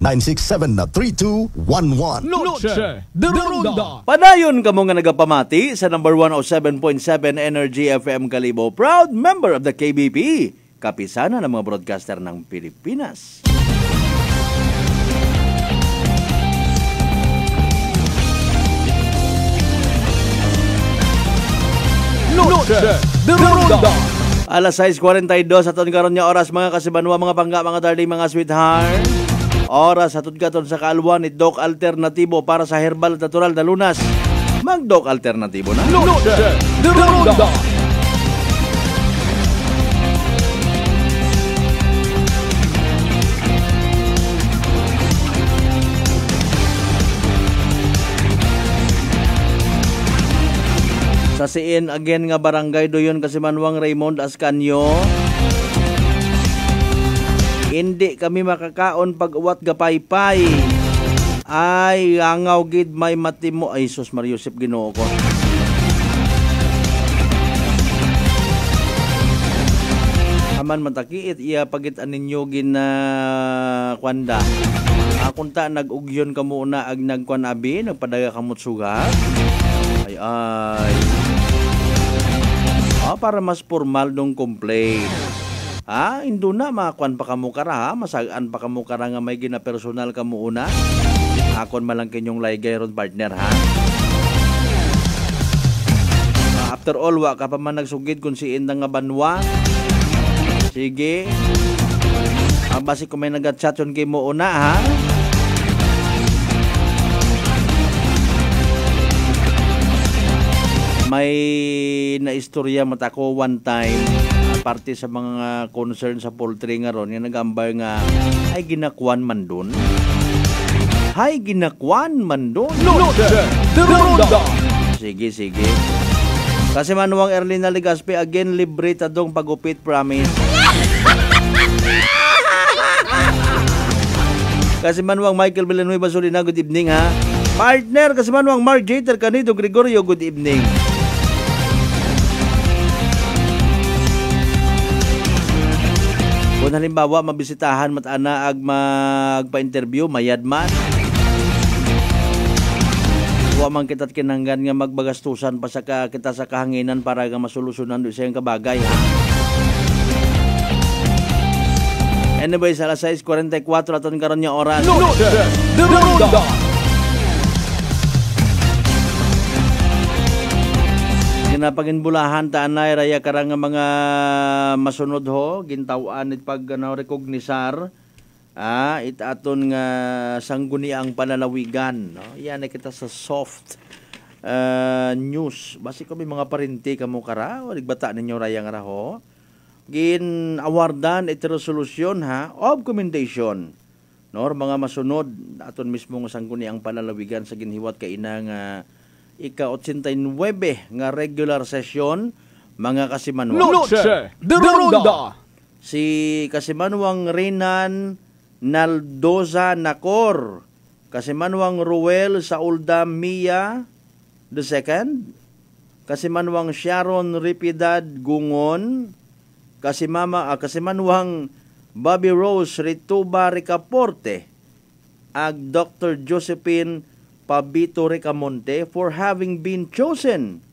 0946-967-3211. Noche de Ronda. Padayon kamo nga nagapamati sa number 107.7 Energy FM Kalibo. Proud member of the KBP. Kapisana ng mga broadcaster ng Pilipinas. Noche de Ronda. Alas 6:42 aton karon nga oras mga kasibanwa, mga bangga, mga darling, mga sweetheart. Oras aton katon sa kaalwan ni Doc Alternatibo para sa herbal at natural na lunas. Mag-Doc Alternatibo na. Noche de Ronda. Sa siin again nga barangay doyon Kasimanwang Raymond Ascanio. Hindi kami makakaon pag uwat gapaypay. Ay angaw gid may matimo. Ay sus Mario Josep, Ginoo ko. Aman matakiit iya pagitan ninyo gina kwanda. Akon ta nag-ugyon ka muna ag nagkwan abi nagpadaga kamot sugat. Ay. Para mas formal nung complaint. Indo na makuan pa kamo kara ha, masagaan pa kamo kara nga may gina-personal kamo una. Akon malang kinyong laygay ron partner ha. After all, wa ka pa man nagsugid kung si Indang nga banwa. Sige. Basi kung may nag-chat yun kay mo una ha. May naistorya matako one time parte sa mga concern sa poultry nga ron, yung nag-ambay nga ay ginakwan man dun. Hay ginakwan man dun. Noche de Ronda. Sige. Kasi manuwang Erlina Legaspi again libre tadong pagupit, promise. Kasi manuwang Michael Villanueva Solina, good evening ha. Partner, kasi manuwang Mark Jeter Canido Gregorio, good evening. Kung halimbawa mabisitahan matana ag magpa-interview mayad man. Wa man kita't kinanggan nga magbagastusan pa sa kita sa kahanginan para nga masolusyunan do sa kabagay ha. Anyway, sa alas 6:44 aton karon nga oras. Noche de Ronda. Ginapaginbulahan ta anay raya karang mga masunod ho gintawan it pag recognisar it aton nga sangguniang panalawigan no. Yan kita sa soft news basi kami mga parinti kamo kara bata ninyo raya nga ho gin awardan it resolution ha of commendation no mga masunod aton mismo nga sangguniang panalawigan sa ginhiwat kaina nga ika-89 nga regular session mga Kasimanwang. Noche de Ronda. Si Kasimanwang Renan Naldoza Nacor, Kasimanwang Ruel Saulda Mia II, Kasimanwang Sharon Ripidad Gungon, Kasimanwang Bobby Rose Rituba Ricaporte, ag Dr. Josephine Pabito Ricamonte for having been chosen.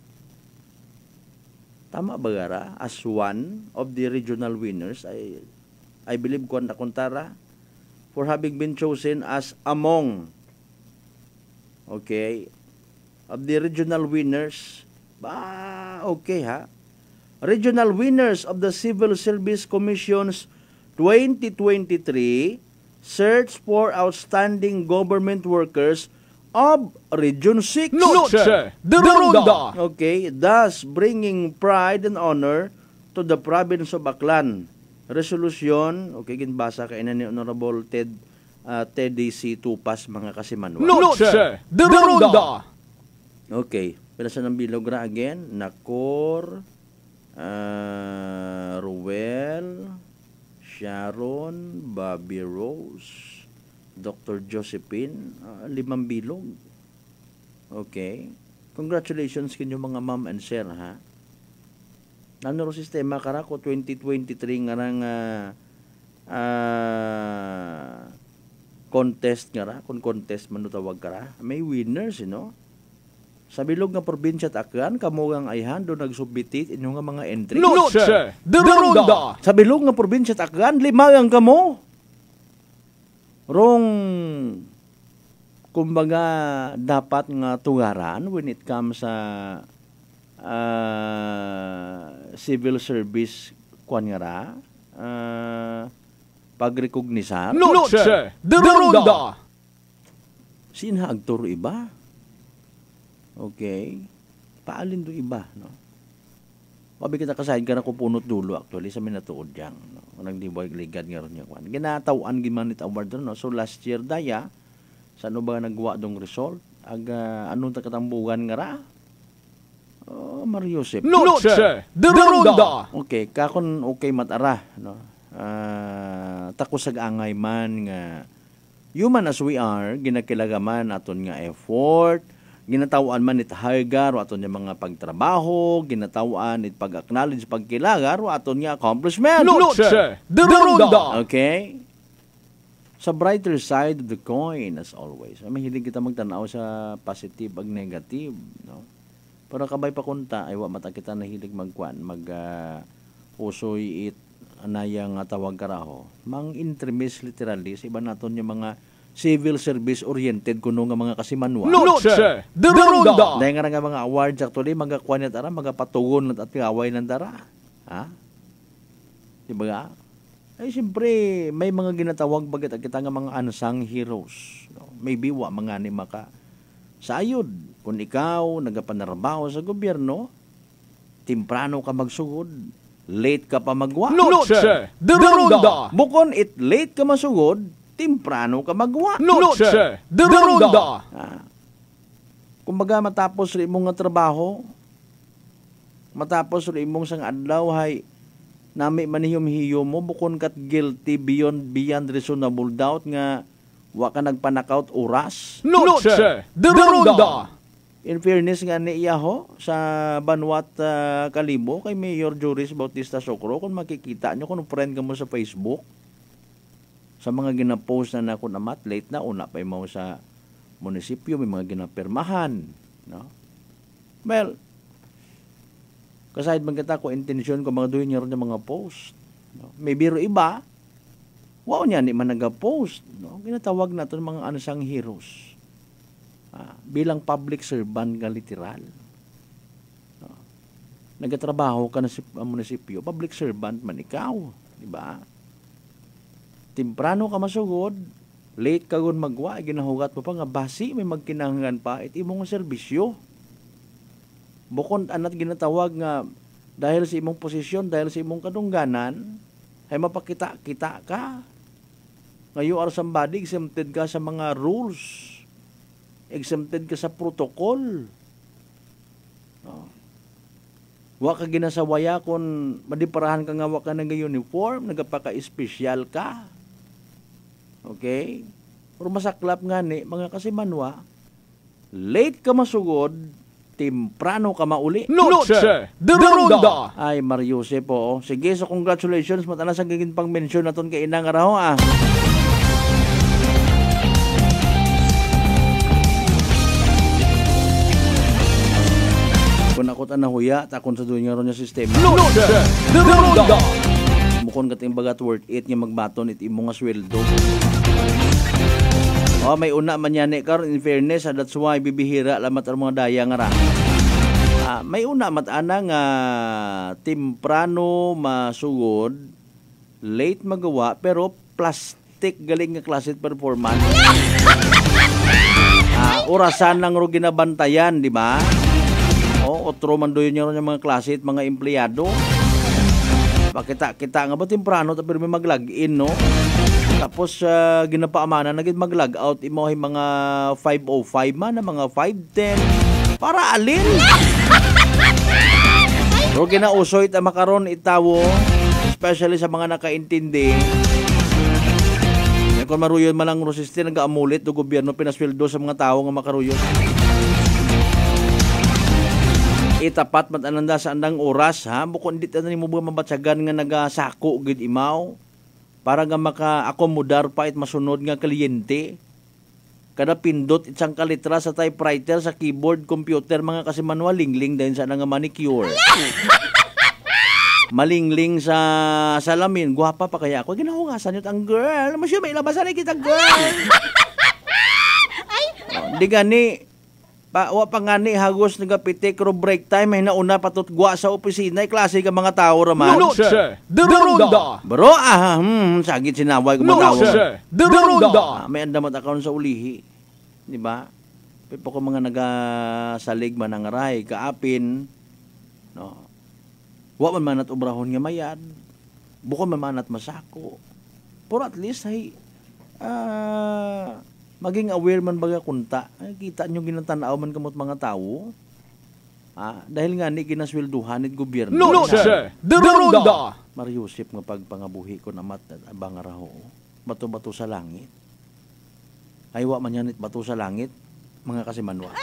Tama ba gara? As one of the regional winners. I believe kung nakuntara. For having been chosen as among of the regional winners. Okay ha. Regional winners of the Civil Service Commission's 2023 Search for Outstanding Government Workers of Region 6. Noche de Ronda. Thus bringing pride and honor to the province of Aklan. Resolution, ginbasa kay ni Honorable Teddy C. Tupas mga Kasimanwang. Noche de Ronda. Pila sa ng bilog ra again, Nacor, Ruel, Sharon, Bobby Rose, Dr. Josephine, 5 bilog. Congratulations kinyo mga ma'am and sir ha. Nanuro sistema kara ko 2023 nga nang contest nga ra, kung contest man tawag kara. May winners, Sa bilog nga probinsya Aklan, kamo ang ayhan do nagsubmit inyo nga mga entry. Noche de Ronda. Sa bilog nga probinsya Aklan, 5 ang kamo. Rong kumbaga dapat nga tungaran when it comes sa civil service kwan nga ra, pagrekognisar. Noche de Ronda. Sinha agturo iba. Okay. Paalin do iba, no? Mabi kita kasahin ka na kupunot dulo actually sa minatuod diyang, no? Nang di boy ligad nga ron niya kwan. Ginatawaan gimanit award no. So last year daya sa ano ba nagwa dong result? Anong takatambugan nga ra? Mario Josep. Noche de Ronda. Okay, kakon okay matara, no? Takos angay man nga human as we are, ginakilagaman aton nga effort, ginatawaan man it hargar aton nga mga pagtrabaho, ginatawaan it pag-acknowledge pagkilagar aton nga accomplishment. Noche de Ronda. Okay? Sa brighter side of the coin as always. Mahilig kita magtanaw sa positive ag negative, no? Pero kabay pa kunta ay wa mata kita nahilig magkuan, usoy it anayang tawag karaho. Mang intermis literally sa iba naton yung mga civil service oriented kuno nga mga kasimanwa. Noche de Ronda. Dahil nga mga awards actually magakuan at ara magapatugon at gaway ng dara. Ha? Diba nga? Ay siyempre may mga ginatawag bagat kita nga mga unsung heroes. No? Maybe wa mga ni maka sayod. Kung ikaw nagapanarbaho sa gobyerno, timprano ka magsugod, late ka pa magwa. Noche de Ronda. Bukon it late ka masugod, timprano ka magwa. Noche de Ronda. Kumbaga matapos rin mong nga trabaho, matapos rin mong sang adlaw hay nami manihom-hiyom mo, bukon kat guilty beyond reasonable doubt nga wa ka nagpanakaut oras. Noche de Ronda. In fairness nga ni iyaho sa Banwat Kalibo kay Mayor Joris Bautista Socro, kung makikita nyo kung friend ka mo sa Facebook sa mga ginapost na nakon amat late na una pa mo sa munisipyo may mga ginapirmahan, no? Well, kasahid man kita ko intensyon ko mga doon niya rin mga post, no? May biro iba wow niya ni man nag-post, no? Ginatawag natin mga unsung heroes. Bilang public servant ka literal. No? Nagatrabaho ka na sa munisipyo, public servant man ikaw, di ba? Timprano ka masugod, late ka gun magwa, ginahugat mo pa nga basi may magkinahanglan pa it imong serbisyo. Bukod anat ginatawag nga dahil sa imong posisyon, dahil sa imong kadungganan, ay mapakita-kita ka. Nga you are somebody, exempted ka sa mga rules. Exempted ka sa protocol. No. Wa ka ginasawaya kung madiparahan ka nga wa ka nag-uniform, nagapaka-espesyal ka. Okay? Pero masaklap nga ni, mga kasimanwa, late ka masugod, timprano ka mauli. Noche de Ronda. Ay, Mario Josep po. Sige, so congratulations. Matalas ang gagin pang mention naton kay Inang Araho, Kung ako tanahuya, takon sa dunya ron yung sistema. Noche de Ronda. Mukon kating bagat worth it nga magbaton it imo nga sweldo. May una man yan karon in fairness, that's why bibihira lamat ang mga daya nga ra. May una matana nga timprano masugod, late magawa pero plastic galing nga klase performance. Orasan lang ro ginabantayan, di ba? Otro man doon nyo yung mga klase at mga empleyado. Kita nga ba timprano tapos may mag-log-in, no? Tapos ginapaamanan naging mag-log out imo ay mga 5:05 man, mga 5:10 para alin. Pero kinausoy ta makaron itawo, especially sa mga nakaintindi. Kung maruyon man lang resiste nag-aamulit do gobyerno pinasweldo sa mga tao nga makaruyon. Itapat matananda sa andang oras, ha? Bukod dito na mo ba mabatsagan nga nagasako gid imaw para nga maka-akomodar pa it masunod nga kliyente. Kada pindot isang kalitra sa typewriter, sa keyboard, computer, mga kasi manual lingling dahil sa nga manicure. Malingling sa salamin, guwapa pa kaya ako. Ginahugasan yun ang girl. Masya, may labasan na kita, girl. Di gani, Wa pa nga ni hagos nagapitik ro break time ay nauna patutgwa sa opisina klase ka mga tao raman. Noche de Ronda. Bro, sagit sinaway ko mga tao. Noche de Ronda. May andamat akon sa ulihi. Di ba? Pipo ko mga nagasalig man ang aray, kaapin. No. Wa man manat obrahon nga mayad. Bukod man manat masako. Pero at least ay maging aware man baga kunta. Kita nyo ginatanaw man kamot mga tao. Dahil nga ni ginaswelduhan it gobyerno. Noche de Ronda. Mariusip nga pagpangabuhi ko na abang araho. Bato-bato sa langit. Aywa man yan bato sa langit. Mga kasimanwa.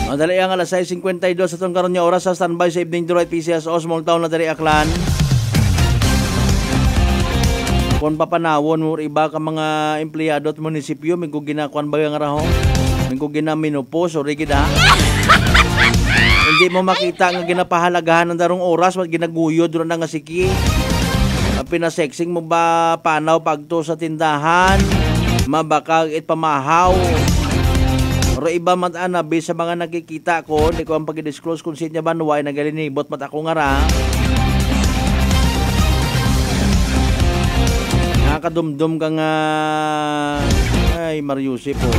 Madali ang alas 6:52 sa itong karon niya oras sa standby sa Evening Delight PCSO small town na dari Aklan. Kung papanawon mo iba ka mga empleyado at munisipyo, may ginakuan ba yung araho? May ginaminupos o rigid ha? Hindi mo makita nga ginapahalagahan ng darong oras at ginaguyod doon na nga siki. Pinasexing mo ba panaw pagto sa tindahan? Mabakag it pamahaw. Pero iba man anabi sa mga nakikita ko, hindi ko ang pag-disclose kung sinya ba nuway nagalinibot mat ako nga ra. Nakadumdum ka nga ay Mariusip po.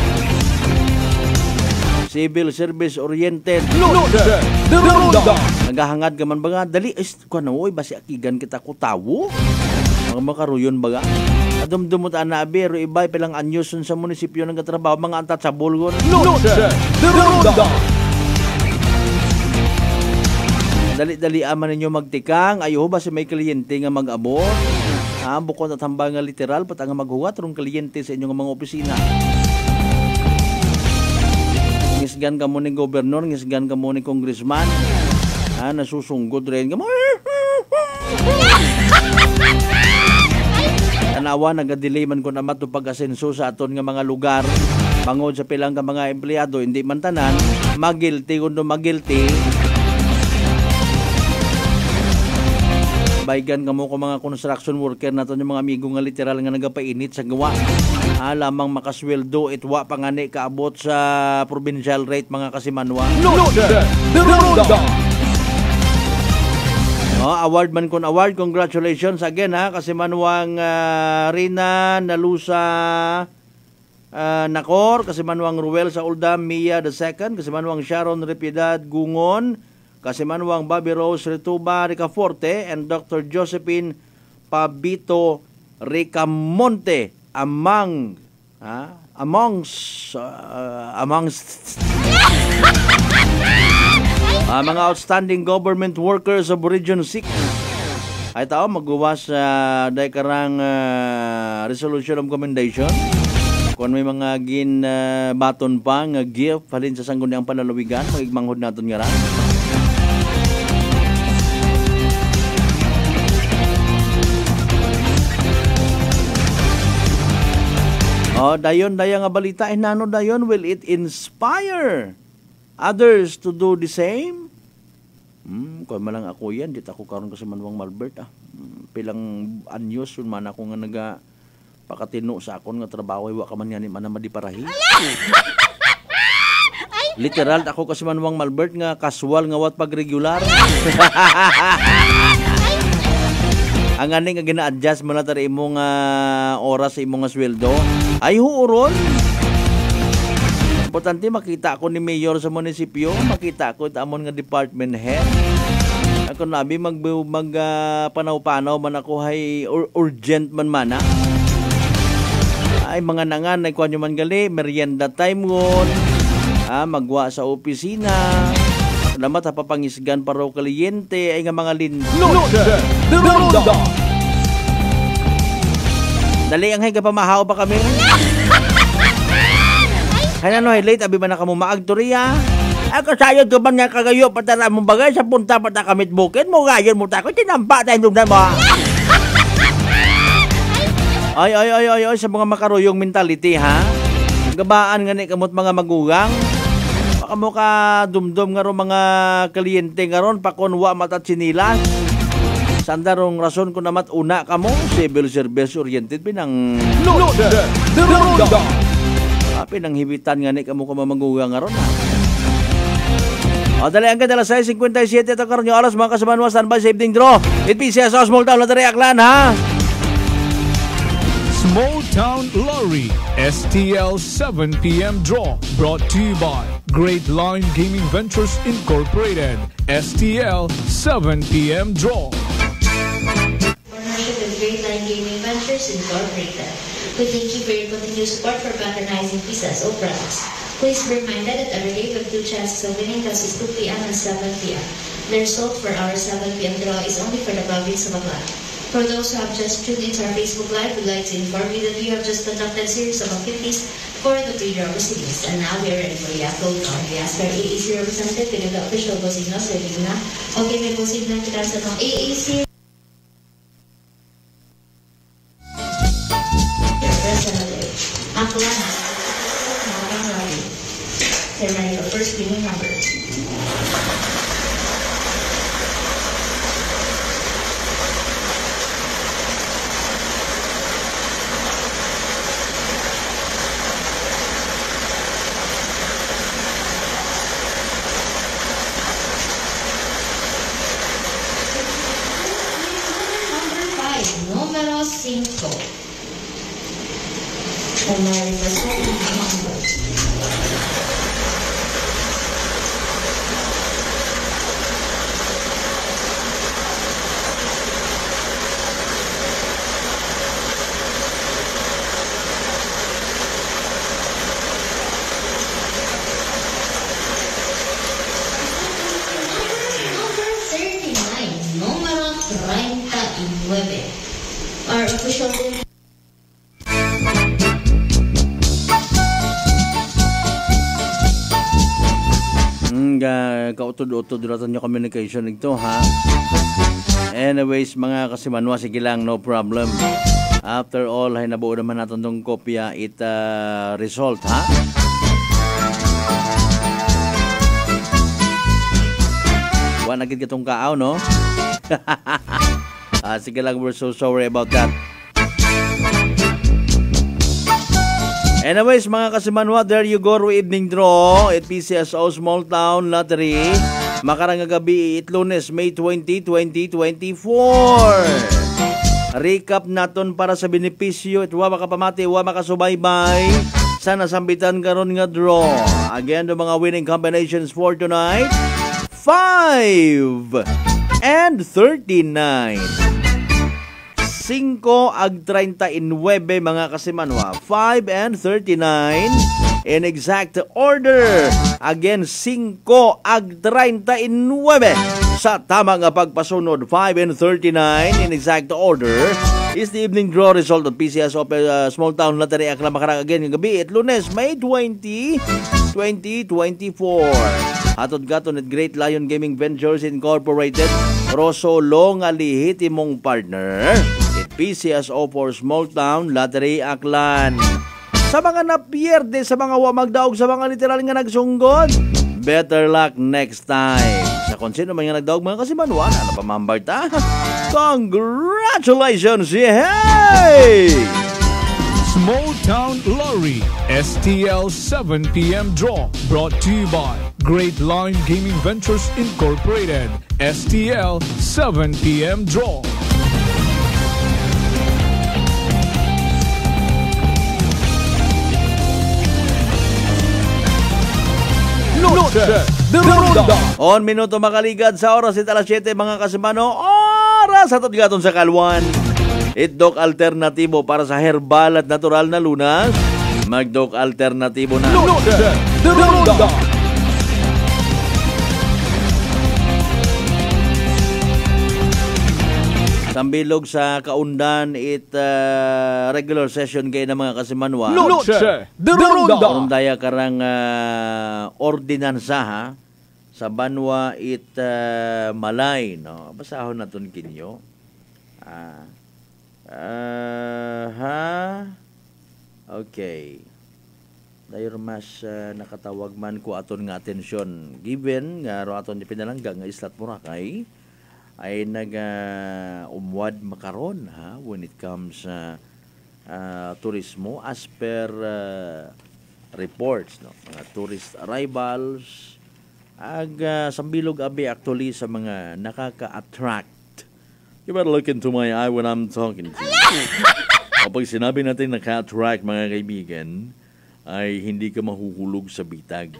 Civil service oriented. Noche de Ronda. Nagahangad ka man ba nga? Dali, kuanoy, basi akigan kita ko tawo? Mga makaruyon ba nga? Adumdumot anabi, ro iba'y pilang anyos sa munisipyo ng katrabaho, mga untouchable ko. Noche de Ronda. Dali-dali aman ninyo magtikang, ayo basi may kliyente nga mag-abot. Bukod at hambang nga literal, patang maghuwat rong kliyente sa inyong mga opisina. Ngisgan ka mo ni gobernador, ngisgan ka mo ni congressman. Nasusunggod rin ka mo. Tanawa, nag-delay man ko naman ito pag-asenso sa aton nga mga lugar. Bangod sa pilang ka mga empleyado, hindi man tanan, magilty kundo magilty. Baygan ka mo ko mga construction worker nato yung mga amigo nga literal nga nagapainit sa gawa. Lamang makasweldo itwa pangani kaabot sa provincial rate mga kasimanwa. Noche de Ronda. Award man kon award, congratulations again ha kasimanwang Rina Nalusa Nakor, kasimanwang Ruel sa Uldam Mia II, kasimanwang Sharon Repiedad Gungon, kasimanwang Bobby Rose Rituba Ricaforte, and Dr. Josephine Pabito Ricamonte amongst mga outstanding government workers of Region 6. Ay tao magguwas sa daikarang resolution of commendation. Kung may mga baton pa nga gift halin sa sangguniang panalawigan, magigmanghod naton nga ra. Dayon nga balita nano dayon, will it inspire others to do the same? Kung malang ako yan, dit ako karon kasi manwang Malbert pilang anyos yun man ako nga naga pakatino sa akon nga trabaho ay waka man yan man na madiparahi. Literal ako kasi manwang Malbert nga casual nga wat pag regular. Ang aning nga gina-adjust mo na tari imong oras sa imong sweldo ay huuron. Importante makita ako ni mayor sa munisipyo, makita ko amon nga department head. Ako nabi panaw-panaw man ako hay urgent man mana. Ay mga nangan ay kuan man gali merienda time ngon. Magwa sa opisina. Salamat papangisgan para kliyente ay nga mga Noche de Ronda. Dali ang hay pamahaw pa kami. Kaya no, late, abi ba na kamo maagtoriya? Ako sayod ko ba nga kagayo patara mong bagay sa punta pata kamit bukid mo gayon mo tako tinampa tayo nung mo. Ay, sa mga makaruyong mentality ha. Gabaan nga ni kamot mga magugang. Baka mo ka dumdum nga ro mga kliyente nga ron pakunwa mata sinilas. Sandarong rason ko namat una ka mo, civil service oriented pinang Noche de Ronda. pinang hibitan nga ni kamo ka mamanguga nga ron. O dali ang kadala 6:57 ito karon yung oras mga kasamanwa standby sa evening draw. Itpisa sa Small Town Lottery Aklan ha. Small Town Lottery STL 7 p.m. draw brought to you by Great Line Gaming Ventures Incorporated. STL 7 p.m. draw. Partnership with Great Line Gaming Ventures Incorporated. We thank you for your continued support for patronizing pizzas or products. Please be reminded that every day we have 2 chances of winning, thus is 2 p.m. and 7 p.m. The result for our 7 p.m. draw is only for the province of Aklan. For those who have just tuned into our Facebook Live, we'd like to inform you that we have just conducted a series of activities for the pre-draw proceedings. And now we are ready for the upload count. We ask our AAC representative to give the official go signals. Ready na? Okay, may go signal kita sa itong AAC representative. Aklan. They're ready for first winning number. Número 5. Number 39. Número 39. Our official kautod-utod natin yung communication nito ha. Anyways mga kasimanwa, sige lang, no problem. After all, ay nabuo naman natin itong kopya result ha. Wala nagit itong kaaw no. Sige lang, we're so sorry about that. Anyways, mga kasimanwa, there you go, evening draw at PCSO Small Town Lottery. Makarang gabi, Lunes, May 20, 2024. Recap naton para sa benepisyo. Wa makapamati, wa makasubaybay. Sana sambitan karon nga draw. Again, the mga winning combinations for tonight. 5 and 39. 5 ag 39 mga kasimanwa. 5 and 39 in exact order. Again, 5 ag 39 sa tama nga pagpasunod. 5 and 39 in exact order is the evening draw result of PCS Small Town Lottery Aklan makarang again yung gabi at Lunes, May 20, 2024. Hatod gaton at Great Lion Gaming Ventures Incorporated. Rosolo nga lihit imong partner. PCSO for Small Town Lottery Aklan. Sa mga napierde, sa mga wamagdaog, sa mga literal nga nagsunggod, better luck next time. Sa kung sino man nga nagdaog mga kasimanwan, ano pa mambarta? Congratulations! Hey! Small Town Lottery STL 7 p.m. draw brought to you by Great Line Gaming Ventures Incorporated. STL 7 p.m. draw. Noche de Ronda. On minuto makaligad sa oras at alas 7 mga kasimano. Oras at gaton sa kalwan. Itdok alternatibo para sa herbal at natural na lunas. Magdok alternatibo na. Noche de Ronda. Sambilog sa kaundan regular session kay na mga kasimanwa. Noche de Ronda. Daya karang ordinansa ha sa Banwa Malay no. Basahon naton kinyo. Okay. Dayon mas nakatawag man ko aton nga atensyon given nga ro aton pinalanggang nga Islat Boracay. ay umwad makaron ha when it comes sa turismo as per reports, no, mga tourist arrivals sambilog abi actually sa mga nakaka-attract. You better look into my eye when I'm talking to you. Kapag sinabi natin naka-attract, mga kaibigan, ay hindi ka mahuhulog sa bitag.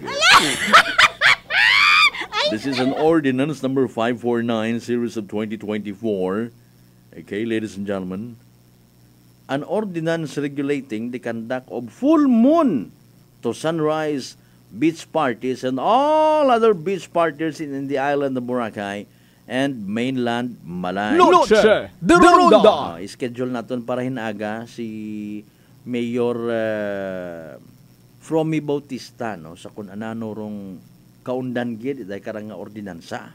This is an ordinance number 549 series of 2024. Okay, ladies and gentlemen. An ordinance regulating the conduct of full moon to sunrise beach parties and all other beach parties in the island of Boracay and mainland Malay. Noche de Ronda. Schedule natin para hinaga si Mayor Fromy Bautista, no, sa kung anano rong kaundan gid dahil karang nga ordinansa.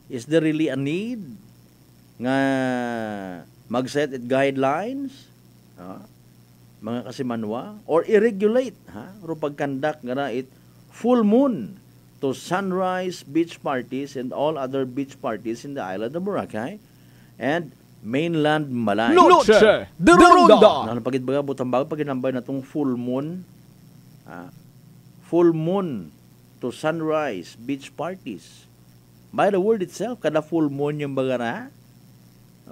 Is there really a need nga mag-set it guidelines, mga kasimanwa, or i-regulate ro pagkandak nga it full moon to sunrise beach parties and all other beach parties in the island of Boracay and mainland Malay. Noche de Ronda. Ano pagit baga butang bago pag ginambay na tong full moon, full moon to sunrise beach parties. By the word itself, kada full moon yung baga na.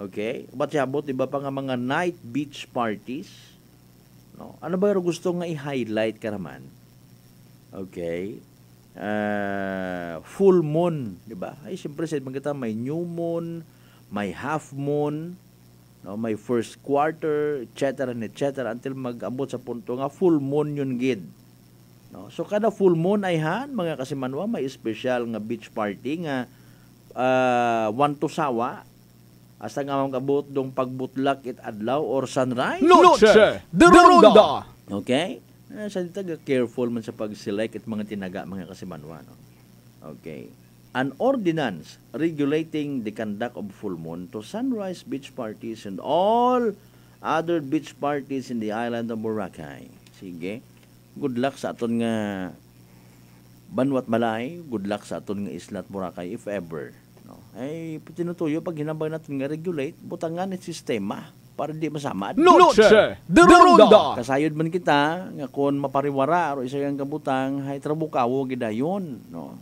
Okay? Ba't yabot, iba pa nga mga night beach parties? No? Ano ba yung gusto nga i-highlight ka naman? Okay? Full moon, di ba? Ay, siyempre, sa mga may new moon, may half moon, no? May first quarter, etc. until mag-abot sa punto nga full moon yun gid. No? So, kada full moon ay mga kasimanwa, may special nga beach party nga one to sawa, asa nga mag-abot dong pagbutlak it adlaw or sunrise. Noche de Ronda. Okay? Sa dito, careful man sa pag-select at mga tinaga, mga kasimanwa. No? Okay. An ordinance regulating the conduct of full moon to sunrise beach parties and all other beach parties in the island of Boracay. Sige. Good luck sa aton nga Banwat Malay. Good luck sa aton nga Islat Boracay if ever. No? Ay, tinutuyo pag hinambay natin nga regulate, butangan at sistema para di masama. Noche de Ronda. Kasayod man kita nga kung mapariwara o isa yung kabutang hay trabukawo gidayon, no.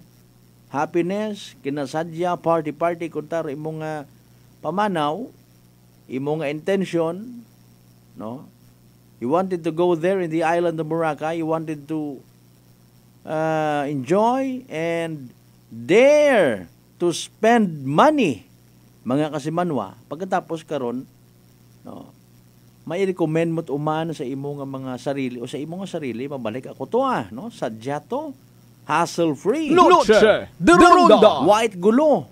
Happiness kinasadya party kung taro imong nga pamanaw, imong nga intention, no. You wanted to go there in the island of Boracay, you wanted to enjoy and dare to spend money, mga kasimanwa. Pagkatapos karon, no, may recommend mo't umano sa imo nga mga sarili o sa imo nga sarili mabalik ako to no, sadya to, hassle free. Noche de Ronda. White gulo.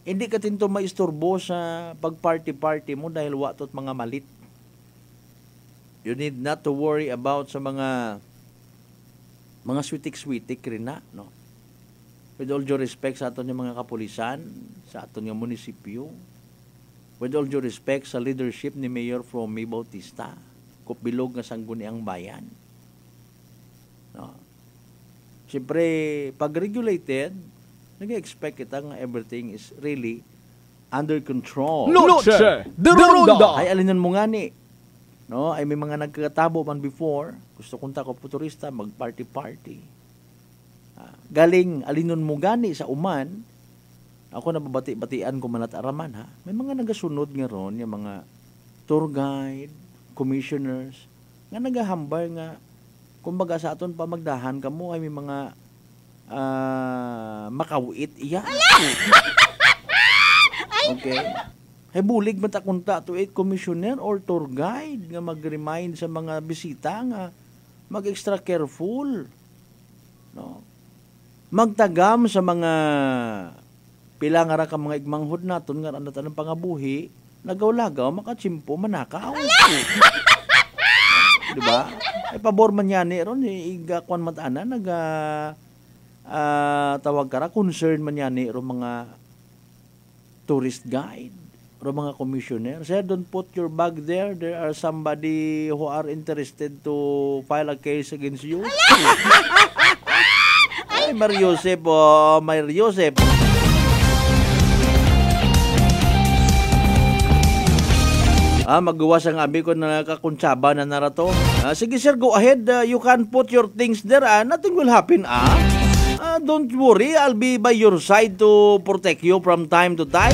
Hindi ka tinto maisturbo sa pag-party mo dahil watot mga malit. You need not to worry about sa mga switik-switik rin na, no. With all due respect sa aton yung mga kapulisan, sa aton yung munisipyo, with all due respect sa leadership ni Mayor Fromy Bautista, kupbilog nga sangguniang bayan. No. Siyempre, pag regulated, nag-expect kita nga everything is really under control. Noche de Ronda. Ay, alinan mo nga ni. No, ay may mga nagkatabo man before, gusto kunta ko futurista, mag-party. Galing alinon mo gani sa uman, ako nababati-batian ko man at araman ha. May mga nagasunod nga ron, yung mga tour guide, commissioners, nga nagahambay nga, kumbaga sa aton pa magdahan ka mo, ay may mga makawit iya. Okay. Ay bulig matakunta to it commissioner or tour guide nga mag-remind sa mga bisita nga mag-extra careful. No. Magtagam sa mga pila nga ra ka mga igmanghod naton nga anatan ng pangabuhi, nagaw-lagaw makachimpo manakaw. Di ba? Ay pabor man yan ron igakwan matana tawag kara concern man yan ron mga tourist guide, ron mga commissioner. Sir, don't put your bag there. There are somebody who are interested to file a case against you. Ay, Mario Josep, Magawas ang abi ko na kakuntsaba na narato. Sige sir, go ahead. You can put your things there. Nothing will happen. Don't worry, I'll be by your side to protect you from time to time.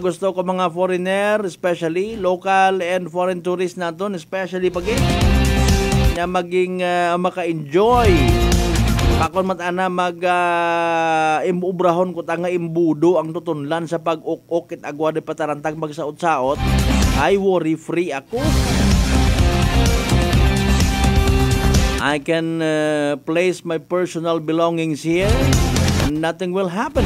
Gusto ko mga foreigner, especially local and foreign tourists naton, especially pag na maging maka-enjoy. Pakon matana imubrahon ko tanga imbudo ang tutunlan sa pag-ok-ok at agwa de patarantag magsaot-saot. Ay worry free ako. I can place my personal belongings here and nothing will happen.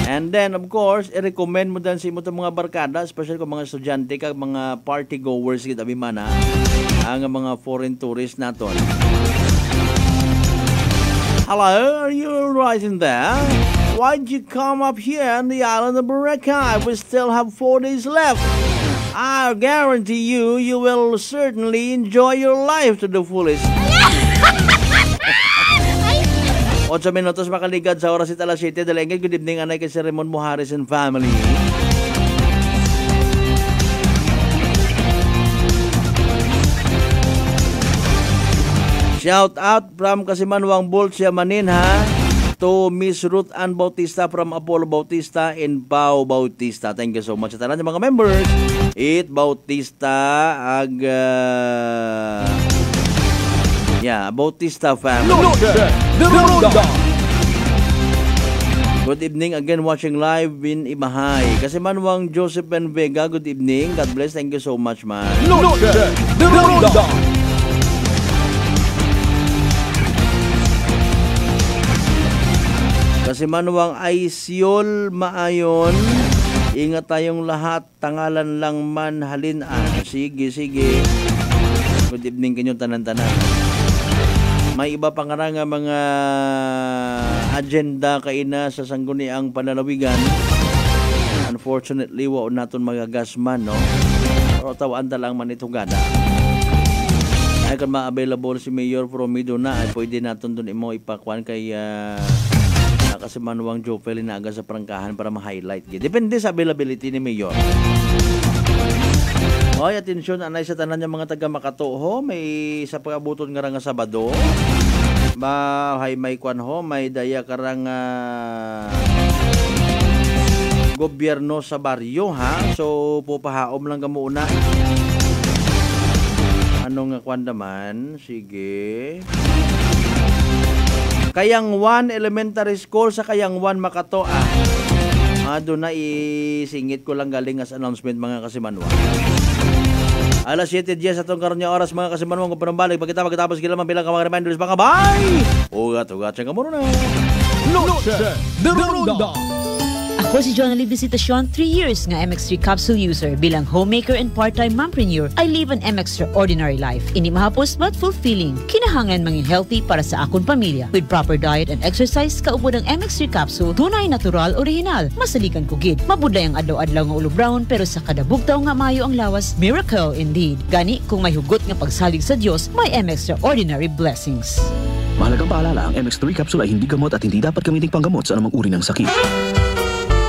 And then, of course, i-recommend mo din sa imo mga barkada, especially kung mga estudyante, kag mga party goers, kita bimana, ang mga foreign tourists naton. Hello, are you right in there? Why'd you come up here on the island of Boracay? We still have 4 days left. I guarantee you will certainly enjoy your life to the fullest. 8 minutos makaligad sa oras ita alas 7. Dalengin, good evening, anay kay Sir Raymond Muhares and family. Shout out from Kasimanwang Bolt Yamanin to Miss Ruth Ann Bautista from Apollo Bautista in Pau Bautista. Thank you so much sa tanan ng mga members. It Bautista Bautista family. Good evening again, watching live in Imahay. Kasimanwang Joseph and Vega, good evening. God bless, thank you so much, man. Kasimanwang Aisyol Maayon, ingat tayong lahat, tangalan lang man halinan. Sige. Good evening kanyo tanan-tanan. May iba pa nga nga mga agenda kaina sa sangguniang panlalawigan. Unfortunately, wao naton magagasman, no? Pero tawaan lang man itong gada. Ay kung ma-available si Mayor Promido na, ay pwede naton dun imo ipakwan kay Kasimanwang Jopel na aga sa prangkahan para ma-highlight. Depende sa availability ni Mayor. Hoy, atensyon, anay sa tanan yung mga taga Makatoho, may sa pag-abuton nga nga Sabado. May kwan ho, may daya karang gobyerno sa baryo, So, pupahaom lang ka muna. Anong kwan naman? Sige. Kayangwan Elementary School sa Kayangwan, Makato, doon na isingit ko lang galing as announcement mga Kasimanwang. Alas 7:10 atong karon nga oras mga Kasimanwang kung panambalik pagkatapos kila man bilang mga reminders mga bye. Ugat siya ka muna. Noche de Ronda. Ako si Jonalyn Visitacion, 3 years nga MX3 capsule user. Bilang homemaker and part-time mompreneur, I live an extraordinary life. Hindi mahapos but fulfilling. Kinahangan mangin healthy para sa akong pamilya. With proper diet and exercise, kaupod ang MX3 capsule, tunay, natural, original. Masalikan ko gid. Mabudlay ang adlaw-adlaw nga ulo brown, pero sa kada bugtaw nga mayo ang lawas, miracle indeed. Gani, kung may hugot nga pagsalig sa Dios, may extraordinary blessings. Mahalagang paalala, ang MX3 capsule ay hindi gamot at hindi dapat gamiting panggamot sa anumang uri ng sakit.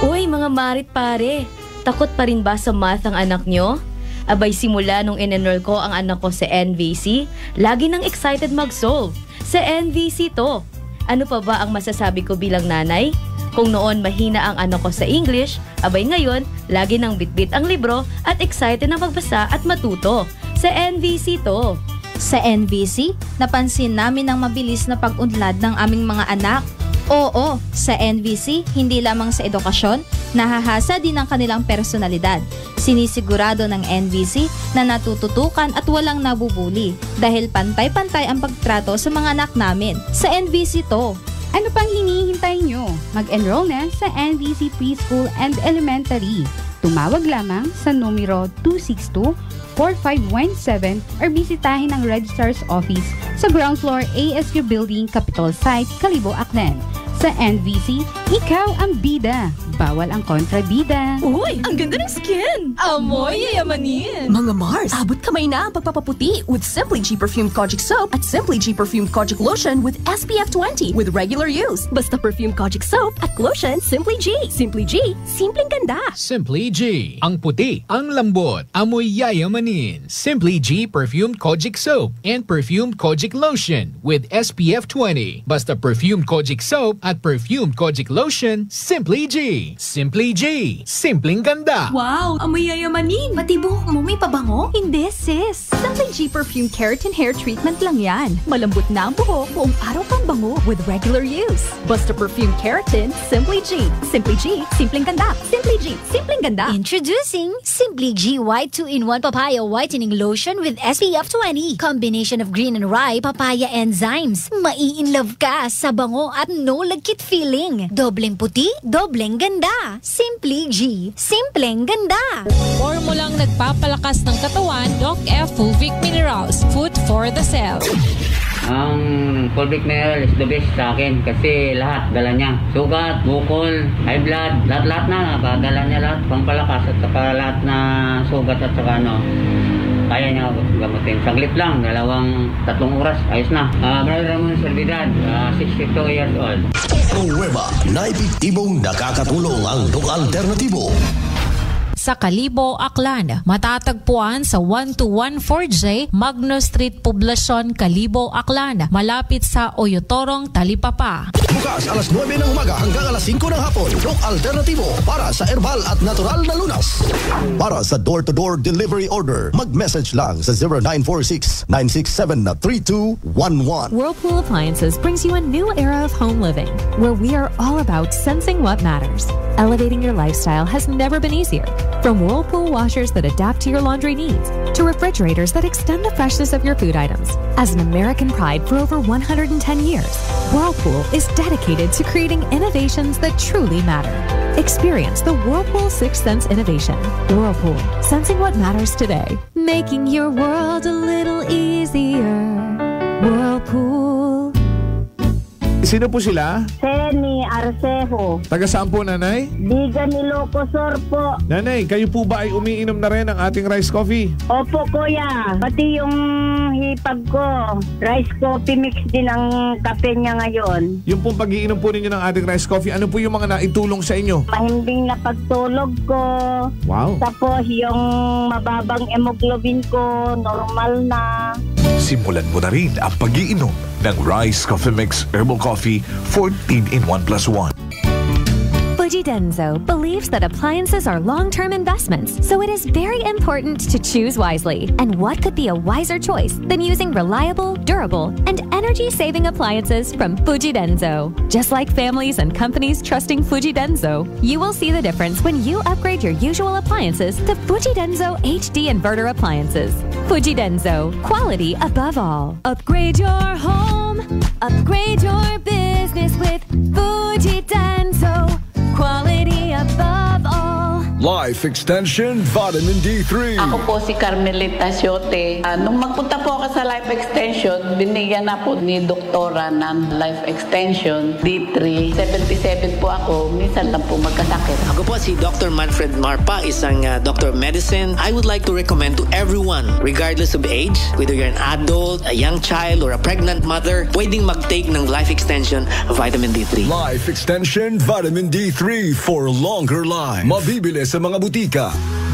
Uy, mga marit pare, takot pa rin ba sa math ang anak nyo? Abay, simula nung in-enroll ko ang anak ko sa NVC, lagi nang excited mag-solve. Sa NVC to. Ano pa ba ang masasabi ko bilang nanay? Kung noon mahina ang anak ko sa English, abay ngayon, lagi nang bitbit ang libro at excited na magbasa at matuto. Sa NVC to. Sa NVC, napansin namin ang mabilis na pag-unlad ng aming mga anak. Oo, sa NVC, hindi lamang sa edukasyon, nahahasa din ang kanilang personalidad. Sinisigurado ng NVC na natututukan at walang nabubuli dahil pantay-pantay ang pagtrato sa mga anak namin. Sa NVC to. Ano pang hinihintay nyo? Mag-enroll na sa NVC Preschool and Elementary. Tumawag lamang sa numero 262-4517 or bisitahin ang Registrar's Office sa ground floor ASU Building, Capitol Site, Kalibo, Aklan. Sa NVC, Ikaw ang bida. Bawal ang kontrabida. Uy, ang ganda ng skin! Amoy yayamanin! Mga Mars, abot kamay na ang pagpapaputi with Simply G Perfumed Kojic Soap at Simply G Perfumed Kojic Lotion with SPF 20 with regular use. Basta Perfumed Kojic Soap at Lotion, Simply G. Simply G, simpleng ganda. Simply G. Ang puti, ang lambot, amoy yayamanin. Simply G Perfumed Kojic Soap and Perfumed Kojic Lotion with SPF 20. Basta Perfumed Kojic Soap at Perfumed Kojic Lotion, Simply G. Simply G. Simpleng ganda. Wow, amoy yayamanin. Pati buhok mo may pabango? Hindi, sis. Simply G Perfumed Keratin Hair Treatment lang yan. Malambot na ang buhok, buong araw pang bango with regular use. Basta Perfumed Keratin, Simply G. Simply G, simpleng ganda. Simply G, simpleng ganda. Introducing Simply G White 2-in-1 Papaya Whitening Lotion with SPF 20. Combination of green and rye papaya enzymes. Mai-in-love ka sa bango at no lagkit feeling. Dobleng puti, dobleng ganda. Simply G, simpleng ganda. Formulang nagpapalakas ng katawan, Doc F Fulvic Minerals, food for the cell. Ang Fulvic Mineral is the best sa akin kasi lahat dala niya. Sugat, bukol, high blood, lahat na nakadala niya lahat. Pangpalakas at saka lahat na sugat at saka kaya niya gamutin. Saglit lang, 2-3 oras, ayos na. Brother Ramon Servidad, 62 years old. Pruweba na epektibong nakakatulong ang Doc Alternativo. Sa Kalibo, Aklan, matatagpuan sa 1214J Magno Street, Poblacion, Kalibo, Aklan, malapit sa Oyotorong, Talipapa. Bukas alas 9 ng umaga hanggang alas 5 ng hapon. Doc Alternativo para sa herbal at natural na lunas. Para sa door-to-door delivery order, mag-message lang sa 0946-967-3211. Whirlpool Appliances brings you a new era of home living, where we are all about sensing what matters. Elevating your lifestyle has never been easier. From Whirlpool washers that adapt to your laundry needs, to refrigerators that extend the freshness of your food items. As an American pride for over 110 years, Whirlpool is dedicated to creating innovations that truly matter. Experience the Whirlpool 6th Sense innovation. Whirlpool, sensing what matters today. Making your world a little easier. Whirlpool. Sino po sila? Seni Arcejo. Taga saan po, nanay? Bigan Ilocosur po. Nanay, kayo po ba ay umiinom na rin ng ating rice coffee? Opo, kuya. Pati yung hipag ko, rice coffee mix din ang kape niya ngayon. Yung pong pag-iinom po ninyo ng ating rice coffee, ano po yung mga naitulong sa inyo? Mahimbing na pagtulog ko. Wow. Tapos yung mababang hemoglobin ko, normal na. Simulan mo na rin ang pag-iinom ng Rice Coffee Mix Herbal Coffee 14-in-1+1. Fuji Denso believes that appliances are long-term investments, so it is very important to choose wisely. And what could be a wiser choice than using reliable, durable, and energy-saving appliances from Fuji Denso? Just like families and companies trusting Fuji Denso, you will see the difference when you upgrade your usual appliances to Fuji Denso HD Inverter appliances. Fuji Denso, quality above all. Upgrade your home, upgrade your business with Fuji Denso. Quality above all. Life Extension Vitamin D3. Ako po si Carmelita Siote. Nung magpunta po ako sa Life Extension, binigyan na po ni Doktora ng Life Extension D3. 77 po ako, minsan lang po magkasakit. Ako po si Dr. Manfred Marpa, isang Doctor of Medicine. I would like to recommend to everyone, regardless of age, whether you're an adult, a young child, or a pregnant mother, pwedeng mag-take ng Life Extension Vitamin D3. Life Extension Vitamin D3 for longer life. Mabibili sa mga butika.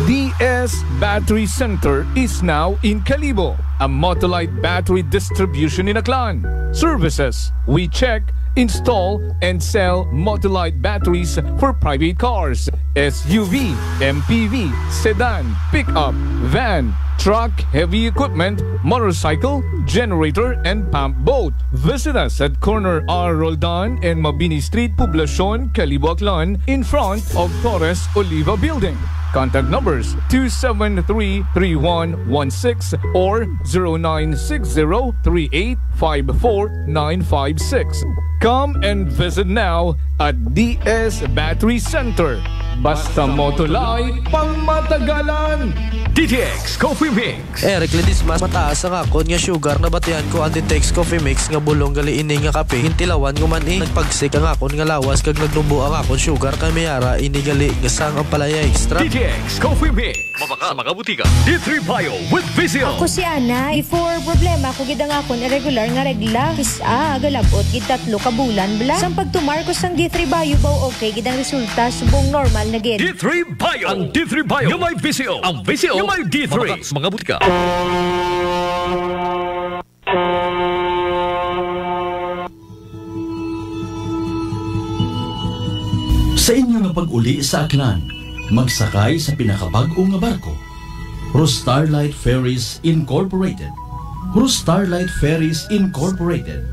DS Battery Center is now in Kalibo, a Motolite battery distribution in Aklan. Services: we check, install, and sell Motolite batteries for private cars, SUV, MPV, sedan, pickup, van, truck, heavy equipment, motorcycle, generator, and pump boat. Visit us at corner R. Roldan and Mabini Street, Poblacion, Kalibo, Aklan, in front of Torres Oliva Building. Contact numbers 273-3116 or 0960-3854-956. Come and visit now at DS Battery Center. Basta motulay, pangmatagalan. DTX Coffee Mix. Eric, lidis mas mataas ang akon nga sugar na batihan ko ang DTX Coffee Mix nga bulong gali ini nga kape. Hintilawan ko man nagpagsik ang akon nga lawas kag nagnubo ang akon sugar kay mayara ini gali gasang ang palaya extra. DTX Coffee Mix. Mabaka sa mga butika. D3 Bio with Vizio. Ako si Ana. Before problema ko gid ang akon irregular nga regla. Kisa galabot gid 3 ka bulan bla. Sang pagtumar ko sang D3 Bio baw okay gid ang resulta subong normal na gid. D3 Bio. Ang D3 Bio nga may Vizio. Ang Vizio nga may D3. Mabaka sa mga butika. Sa inyo nga pag-uli sa aklan, magsakay sa pinakabag-o nga barko. Rus Starlight Ferries Incorporated. Rus Starlight Ferries Incorporated.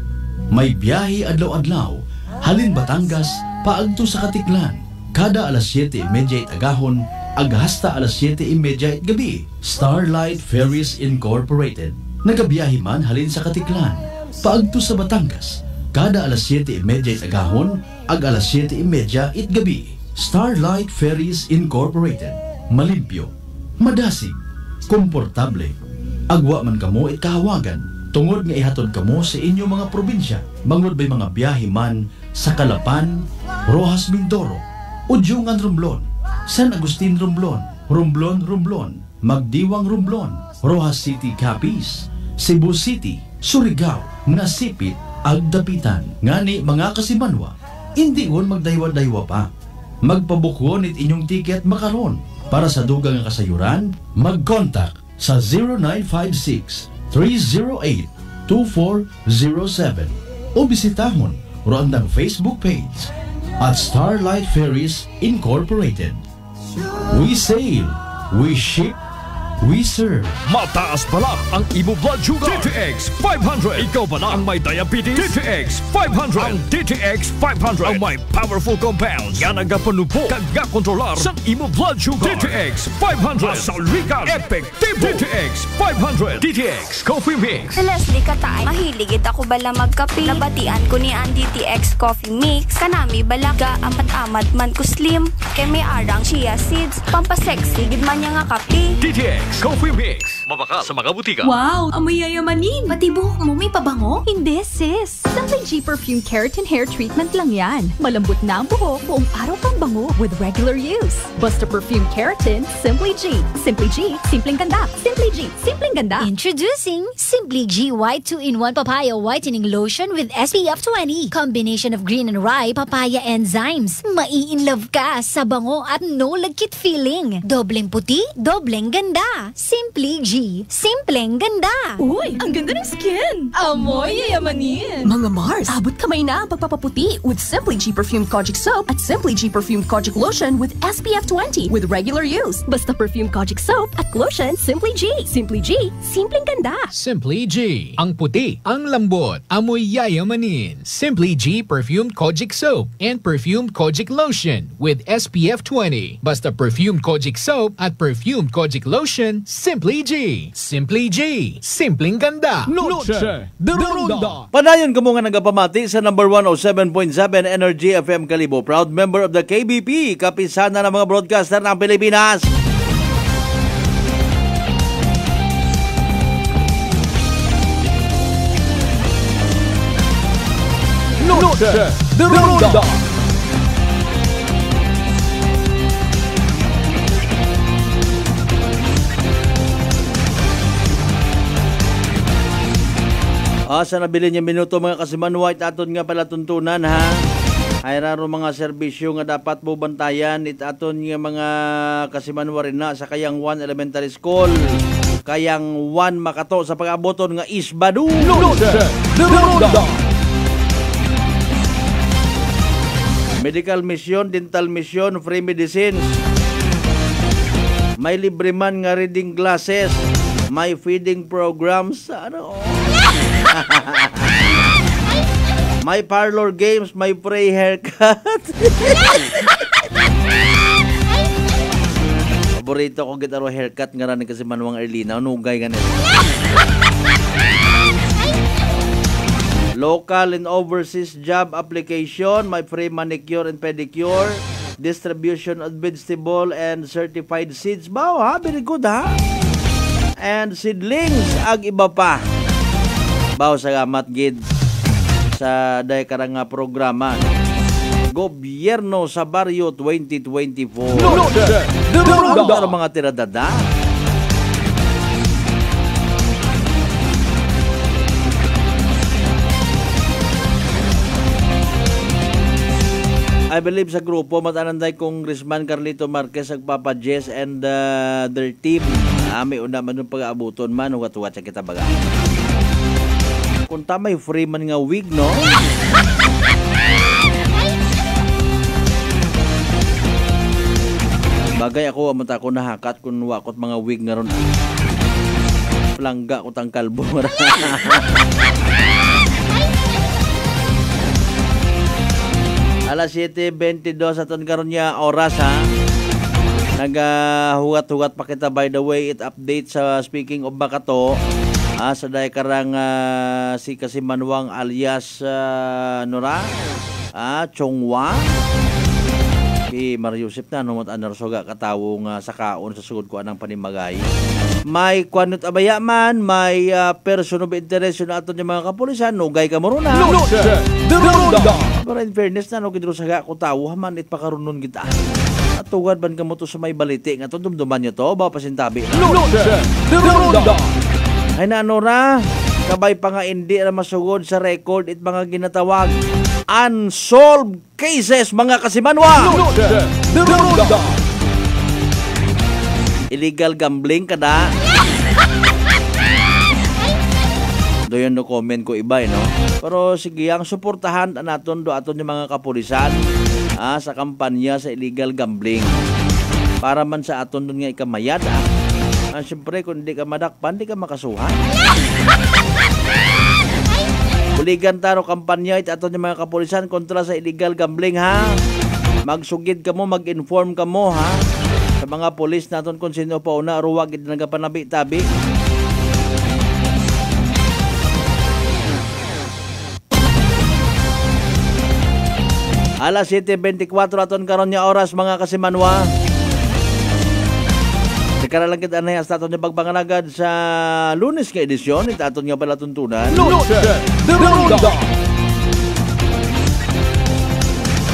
May biyahe adlaw-adlaw, halin Batangas, paagto sa Katiklan. Kada alas 7:30 agahon, aghasta alas 7:30 gabi. Starlight Ferries Incorporated. Nagabiyahe man halin sa Katiklan, paagto sa Batangas. Kada alas 7:30 agahon, ag alas 7:30 gabi. Starlight Ferries Incorporated. Malimpyo, madasig, komportable. Agwa man kamo kahawagan, tungod nga ihatod kamo sa inyo mga probinsya. Bangod bay mga biyahe man sa Calapan, Rojas Mindoro, Udyungan Romblon, San Agustin Romblon, Romblon, Magdiwang Romblon, Rojas City Capiz, Cebu City, Surigao, Nasipit, Agdapitan. Ngani mga kasimanwa, hindi won magdaywa-daywa pa. Magpabukwon it inyong tiket makaron. Para sa dugang nga kasayuran, mag-contact sa 0956-308-2407 o bisitahon roandang Facebook page at Starlight Ferries Incorporated. We sail, we ship, we serve. Mataas pala ang imo blood sugar. DTX 500. Ikaw pala ang may diabetes. DTX 500. Ang DTX 500 ang may powerful compounds nga nagapanubo kag nga kontrolar sa imo blood sugar. DTX 500. Masaulikan. Epektibo. DTX 500. DTX Coffee Mix. Si Leslie Katay, mahiligid ako bala magkape. Nabatian ko ni ang DTX Coffee Mix. Kanami balaga amat-amat man ko slim. Kay may arang chia seeds. Pampasexy gid man niya nga kape. DTX Coffee Mix. Mabaka sa mga butika. Wow! Amoy yayamanin! Pati buhok mo may pabango? Hindi, sis! Simply G Perfume Keratin Hair Treatment lang yan. Malambot na ang buhok, buong araw pang bango with regular use. Basta Perfume Keratin, Simply G. Simply G, simpleng ganda. Simply G, simpleng ganda. Introducing Simply G White 2-in-1 Papaya Whitening Lotion with SPF 20. Combination of green and rye papaya enzymes. Mai-in-love ka sa bango at no lagkit feeling. Dobleng puti, dobleng ganda. Simply G. Simpleng ganda. Uy, ang ganda ng skin. Amoy yayamanin. Mga Mars, abot kamay na ang pagpapaputi with Simply G Perfumed Kojic Soap at Simply G Perfumed Kojic Lotion with SPF 20 with regular use. Basta Perfumed Kojic Soap at Lotion, Simply G. Simply G, simpleng ganda. Simply G. Ang puti, ang lambot, amoy yayamanin. Simply G Perfumed Kojic Soap and Perfumed Kojic Lotion with SPF 20. Basta Perfumed Kojic Soap at Perfumed Kojic Lotion, Simply G. Simply G. Simpleng ganda. Noche de Ronda. Padayon ka mo nga nagapamati sa number 107.7 Energy FM Kalibo. Proud member of the KBP, kapisana ng mga broadcaster ng Pilipinas. Noche de Ronda. Sa nabili niya minuto mga kasimanwa, itaton nga pala tuntunan ha. Ay raro mga serbisyo nga dapat mo bantayan. Itaton nga mga kasimanwa rin na sa Kayang 1 Elementary School. Kayang 1 Makato sa pag-aboton nga Isbadu. Noche de Ronda. Medical mission, dental mission, free medicines. May libre man nga reading glasses. May feeding programs. Ano? May parlor games, may free haircut. Paborito ko gitaro haircut nga rin kasi Manuang Erlina. Nugay ganito. Local and overseas job application, may free manicure and pedicure, distribution of vegetable and certified seeds. Bao ha, very good ha. And seedlings, ag iba pa. Bao salamat gid sa day karang nga programa. Gobyerno sa Baryo 2024. Ano mga tiradada? I believe sa grupo matananday Congressman Carlito Marquez ag Papa Jess and their team. May una man yung pag-aabuton man huwat-huwat sa kita baga. Kung tamay free man nga wig, no? Bagay ako amot ako nahakat kung wakot mga wig nga ron. Plangga ko tang kalbo. Alas 7:22 aton karon nya oras ha. Nagahugat-hugat pa kita by the way it update sa speaking of Bakato. Sa day karang si Kasimanwang alias Nora Chongwa. Ki Mariusip na numot anarsoga katawo nga sa kaon sa sugod ko anang panimagay. May kwanot abaya man, may person of interest na aton yung mga kapulisan, nugay ka mo ron na. Pero in fairness na, no, kidro sa ko tawo, man it pakarunon kita. At tugad ban ka mo to sa may baliti, nga to dumduman nyo to, ba pasintabi na. Ay na ano ra, kabay pa nga hindi na masugod sa record it mga ginatawag unsolved cases mga Kasimanwa. Illegal gambling kada. Doon no comment ko iba no. Pero sige ang suportahan naton do aton yung mga kapulisan sa kampanya sa illegal gambling. Para man sa aton doon nga ikamayad siyempre kung hindi ka madakpan, hindi ka makasuhan. Buligan taro kampanya it aton yung mga kapulisan kontra sa illegal gambling ha. Magsugid ka mo, mag-inform ka mo ha. Sa mga polis naton kung sino pa una ruwag id nagapanabi-tabi. Alas 7:24 aton karon nya oras mga Kasimanwa. Karalagid anay hasta aton nya pagpangalagad sa Lunes nga edisyon it aton nga pala tuntunan.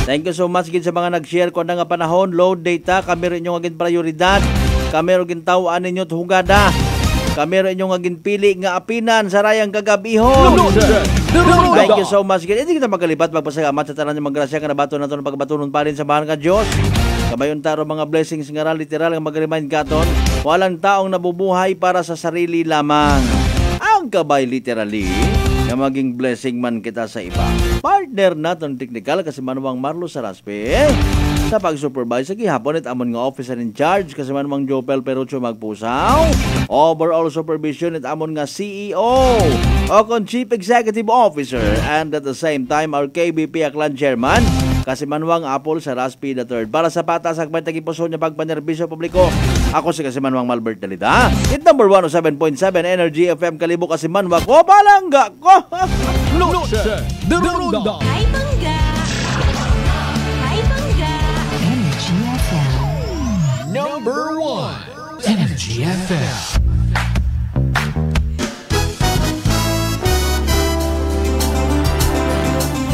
Thank you so much gid sa mga nag-share ko nga panahon, load data, kami rin inyong agin prioridad, kami rin tawaan ninyo hugada, kami rin inyong agin pili nga apinan sa rayang kagabihon. Thank you so much gid. Hindi kita magkalipat magpasalamat sa tanan ng mga grasya nga nabato nato ng pagbatunon pa rin sa bahan ka Dios. Kabayon taro mga blessings nga literal nga mag-remind katon, walang taong nabubuhay para sa sarili lamang. Ang kabay literally nga maging blessing man kita sa iba. Partner naton technical Kasimanwang Marlo Saraspe sa pag-supervise sa gihapon at amon nga officer in charge Kasimanwang Jopel Perucho Magpusaw. Overall supervision at amon nga CEO o kon Chief Executive Officer and at the same time our KBP Aklan Chairman Kasimanwang Apple Saraspe III. Para sa patas ang pagtagipuso niya pagpanerbisyo publiko, ako si Kasimanwang Malbert Dalita. It number 107.7 Energy FM Kalibo Kasimanwang ko palangga ko. The Ronda. Hi, Bangga! Hi, Bangga! Energy FM. Number 1. Energy FM.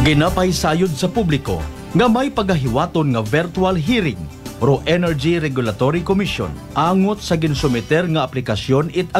Ginapay sayod sa publiko nga may pagahiwaton nga virtual hearing pro Energy Regulatory Commission angot sa ginsumiter nga aplikasyon it